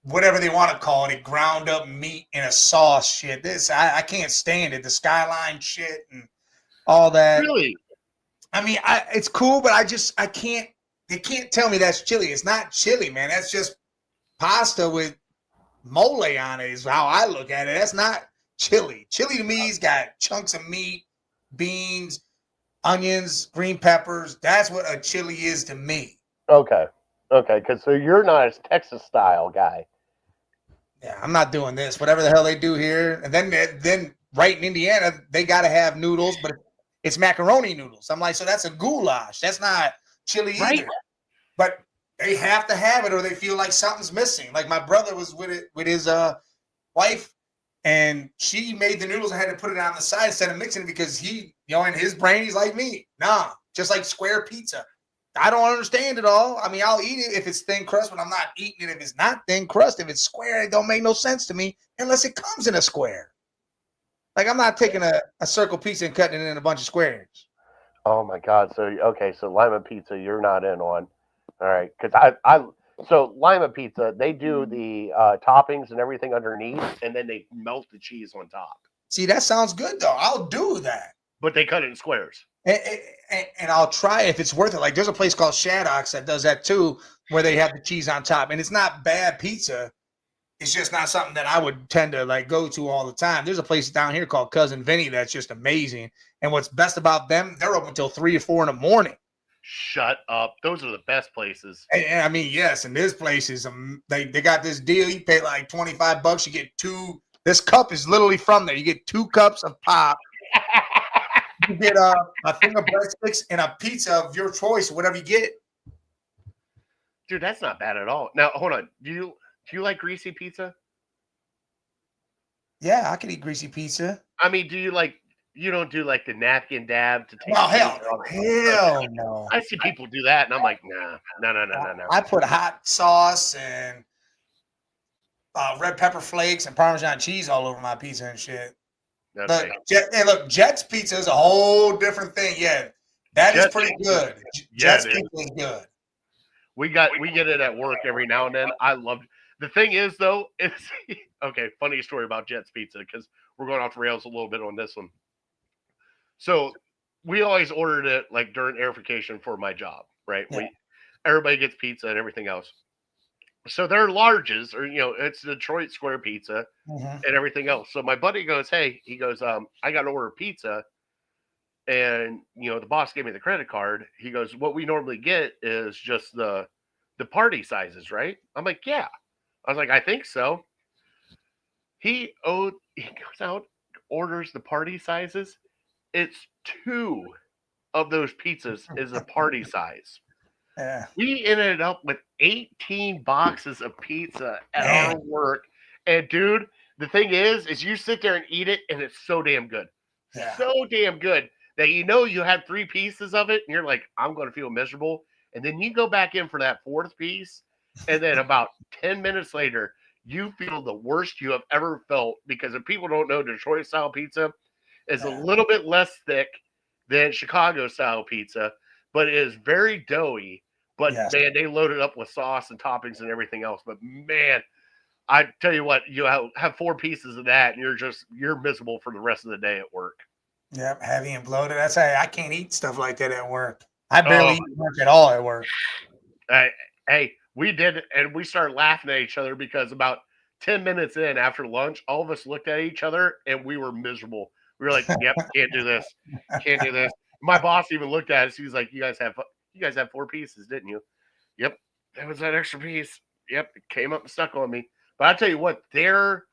whatever they want to call it, ground up meat in a sauce shit. I can't stand it. The Skyline shit and all that. Really? I mean, it's cool, but I can't. They can't tell me that's chili. It's not chili, man. That's just pasta with mole on it. Is how I look at it. That's not chili. Chili to me's got chunks of meat, beans, onions, green peppers. That's what a chili is to me. Okay. Because so you're not a Texas style guy. Yeah, I'm not doing this. Whatever the hell they do here, and then right in Indiana, they got to have noodles, but it's macaroni noodles. I'm like, so that's a goulash. That's not chili either. But they have to have it, or they feel like something's missing. Like my brother was with his wife, and she made the noodles and had to put it on the side instead of mixing it because he, in his brain, he's like me. Nah, just like square pizza. I don't understand it all. I mean, I'll eat it if it's thin crust, but I'm not eating it if it's not thin crust. If it's square, it don't make no sense to me unless it comes in a square. Like I'm not taking a circle pizza and cutting it in a bunch of squares. Oh my God. So Lima Pizza, you're not in on. All right. Because so Lima Pizza, they do the toppings and everything underneath, and then they melt the cheese on top. See, that sounds good though. I'll do that. But they cut it in squares. And I'll try it if it's worth it. Like there's a place called Shaddock's that does that too, where they have the cheese on top, and it's not bad pizza. It's just not something that I would tend to like go to all the time. There's a place down here called Cousin Vinny that's just amazing. And what's best about them, they're open until 3 or 4 in the morning. Shut up! Those are the best places. And I mean, yes, and this place is they got this deal. You pay like $25, you get 2. This cup is literally from there. You get 2 cups of pop. You get a thing of breadsticks and a pizza of your choice, whatever you get. Dude, that's not bad at all. Now, hold on. Do you like greasy pizza? Yeah, I could eat greasy pizza. I mean, you don't do like the napkin dab to take? Oh, hell no. I see people do that, and I'm like, no. I put hot sauce and red pepper flakes and Parmesan cheese all over my pizza and shit. Okay. Look, Jets pizza is a whole different thing. Yeah, that is pretty good. Jets pizza is good. We get it at work every now and then. I love it. The thing is, though, it's okay. Funny story about Jets Pizza because we're going off the rails a little bit on this one. So we always ordered it like during airification for my job, right? Yeah. Everybody gets pizza and everything else. So they're larges, or it's Detroit square pizza and everything else. So my buddy goes, hey, he goes, I got to order pizza, and the boss gave me the credit card. He goes, what we normally get is just the party sizes, right? I'm like, yeah. I was like, I think so. He goes out, orders the party sizes. It's 2 of those pizzas is a party size. Yeah. We ended up with 18 boxes of pizza at our work. And dude, the thing is you sit there and eat it, and it's so damn good. Yeah. So damn good that you had 3 pieces of it, and you're like, I'm going to feel miserable. And then you go back in for that 4th piece, and then about 10 minutes later, you feel the worst you have ever felt, because if people don't know, Detroit-style pizza is a little bit less thick than Chicago-style pizza, but it is very doughy. But, man, they load it up with sauce and toppings and everything else. But, man, I tell you what, you have 4 pieces of that, and you're miserable for the rest of the day at work. Yep, heavy and bloated. That's how I can't eat stuff like that at work. I barely eat work at all at work. Hey, we did, and we started laughing at each other because about 10 minutes in after lunch, all of us looked at each other, and we were miserable. We were like, yep, can't do this. Can't do this. My boss even looked at us. He was like, you guys have 4 pieces, didn't you? Yep. That was that extra piece. Yep. It came up and stuck on me. But I'll tell you what, their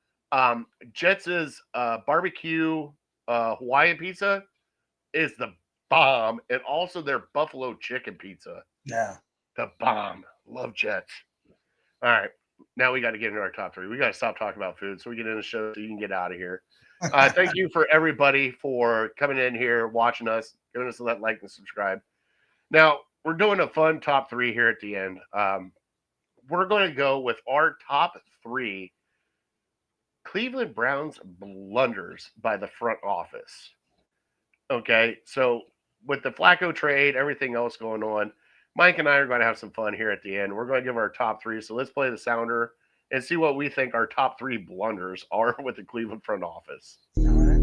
Jets' barbecue Hawaiian pizza is the bomb. And also their buffalo chicken pizza. Yeah. The bomb. Love Jets. All right. Now we got to get into our top 3. We got to stop talking about food so we get in the show so you can get out of here. Thank you for everybody for coming in here, watching us, giving us a like and subscribe. Now, we're doing a fun top 3 here at the end. We're going to go with our top 3 Cleveland Browns blunders by the front office. Okay, so with the Flacco trade, everything else going on, Mike and I are going to have some fun here at the end. We're going to give our top 3. So let's play the sounder and see what we think our top 3 blunders are with the Cleveland front office. All right.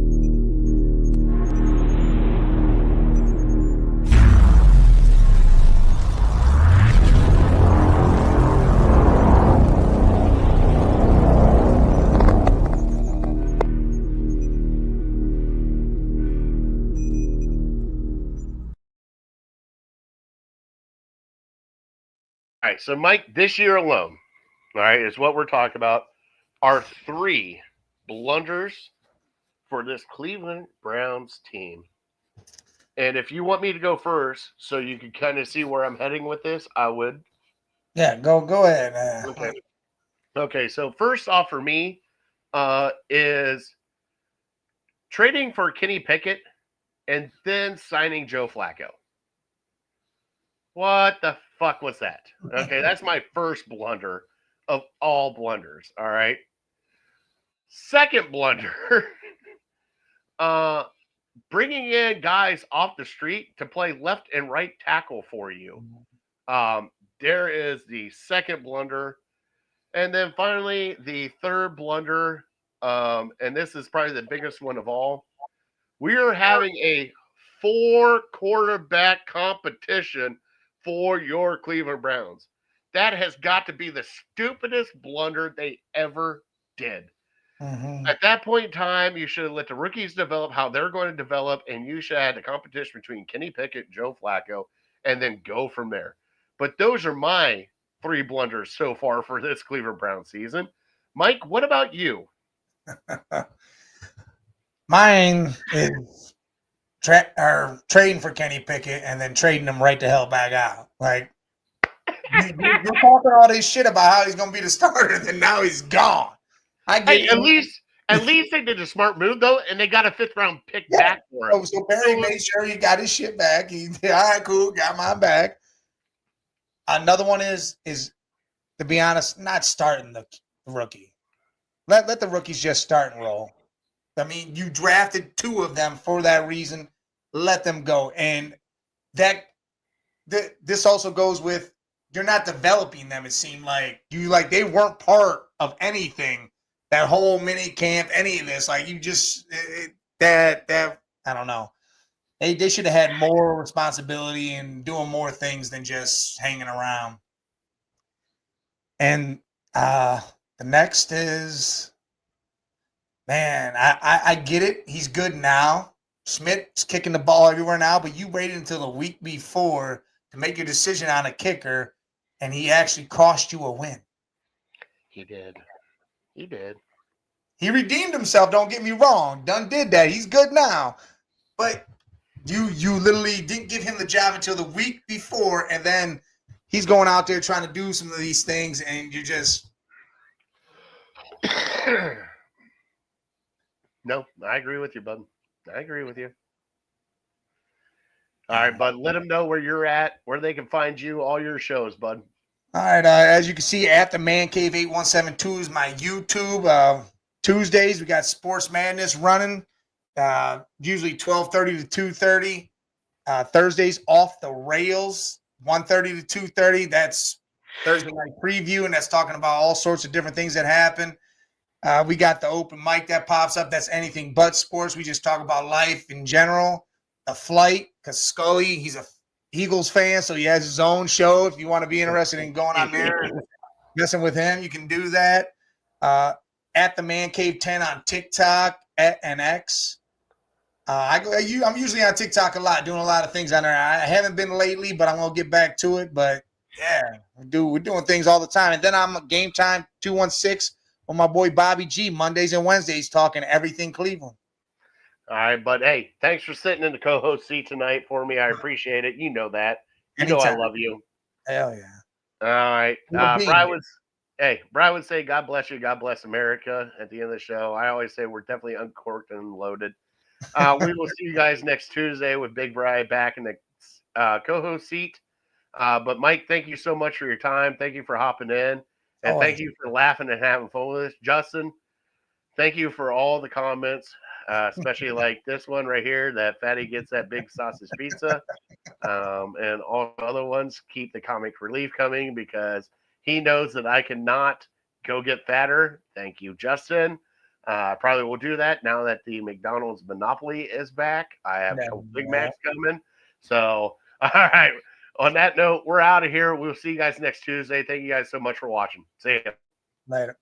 right, so Mike, this year alone, all right, is what we're talking about, are 3 blunders for this Cleveland Browns team. And if you want me to go first, so you can kind of see where I'm heading with this, I would. Yeah, go ahead. Okay. Okay, so first off for me is trading for Kenny Pickett and then signing Joe Flacco. What the fuck was that? Okay, that's my first blunder of all blunders, all right? Second blunder, bringing in guys off the street to play left and right tackle for you. There is the second blunder. And then finally, the third blunder, and this is probably the biggest one of all. We are having a 4 quarterback competition for your Cleveland Browns. That has got to be the stupidest blunder they ever did. Mm-hmm. At that point in time, you should have let the rookies develop how they're going to develop, and you should have had a competition between Kenny Pickett and Joe Flacco, and then go from there. But those are my 3 blunders so far for this Cleveland Browns season. Mike, what about you? Mine is trading for Kenny Pickett and then trading him right the hell back out. Like, you're talking all this shit about how he's going to be the starter, then now he's gone. I get Hey, it. at least they did a smart move though, and they got a 5th round pick back for him. So Barry made sure he got his shit back. He all right, cool, got mine back. Another one is to be honest, not starting the rookie. Let the rookies just start and roll. I mean, you drafted 2 of them for that reason. Let them go. And this also goes with you're not developing them. It seemed like they weren't part of anything. That whole mini camp, any of this, like you just that I don't know. They should have had more responsibility and doing more things than just hanging around. And the next is, man, I get it. He's good now. Smith's kicking the ball everywhere now, but you waited until the week before to make your decision on a kicker, and he actually cost you a win. He did. He redeemed himself, don't get me wrong. Dunn did that. He's good now. But you literally didn't give him the job until the week before, and then he's going out there trying to do some of these things, and you just No, I agree with you, bud. I agree with you. All right, bud. Let them know where you're at, where they can find you, all your shows, bud. All right. As you can see, at the Man Cave 8172 is my YouTube. Tuesdays we got Sports Madness running. Usually 12:30 to 2:30. Thursdays Off the Rails 1:30 to 2:30. That's Thursday night preview, and that's talking about all sorts of different things that happen. We got the open mic that pops up. That's anything but sports. We just talk about life in general. The Flight, because Scully, he's a Eagles fan, so he has his own show. If you want to be interested in going on there and messing with him, you can do that. At the Man Cave 10 on TikTok and X. I'm usually on TikTok a lot, doing a lot of things on there. I haven't been lately, but I'm gonna get back to it. But yeah, we're doing things all the time. And then I'm Game Time 216 with my boy Bobby G, Mondays and Wednesdays, talking everything Cleveland. All right, but hey, thanks for sitting in the co-host seat tonight for me. I appreciate it. You know that. You know I love you. Hell yeah. All right. Brian would say, God bless you. God bless America at the end of the show. I always say we're definitely uncorked and loaded. We will see you guys next Tuesday with Big Brian back in the co-host seat. But Mike, thank you so much for your time. Thank you for hopping in. And thank you for laughing and having fun with us. Justin, thank you for all the comments, especially like this one right here, that Fatty gets that big sausage pizza. And all the other ones, keep the comic relief coming because he knows that I cannot go get fatter. Thank you, Justin. Probably will do that now that the McDonald's monopoly is back. I have Big Macs coming. So, all right. On that note, we're out of here. We'll see you guys next Tuesday. Thank you guys so much for watching. See ya. Later.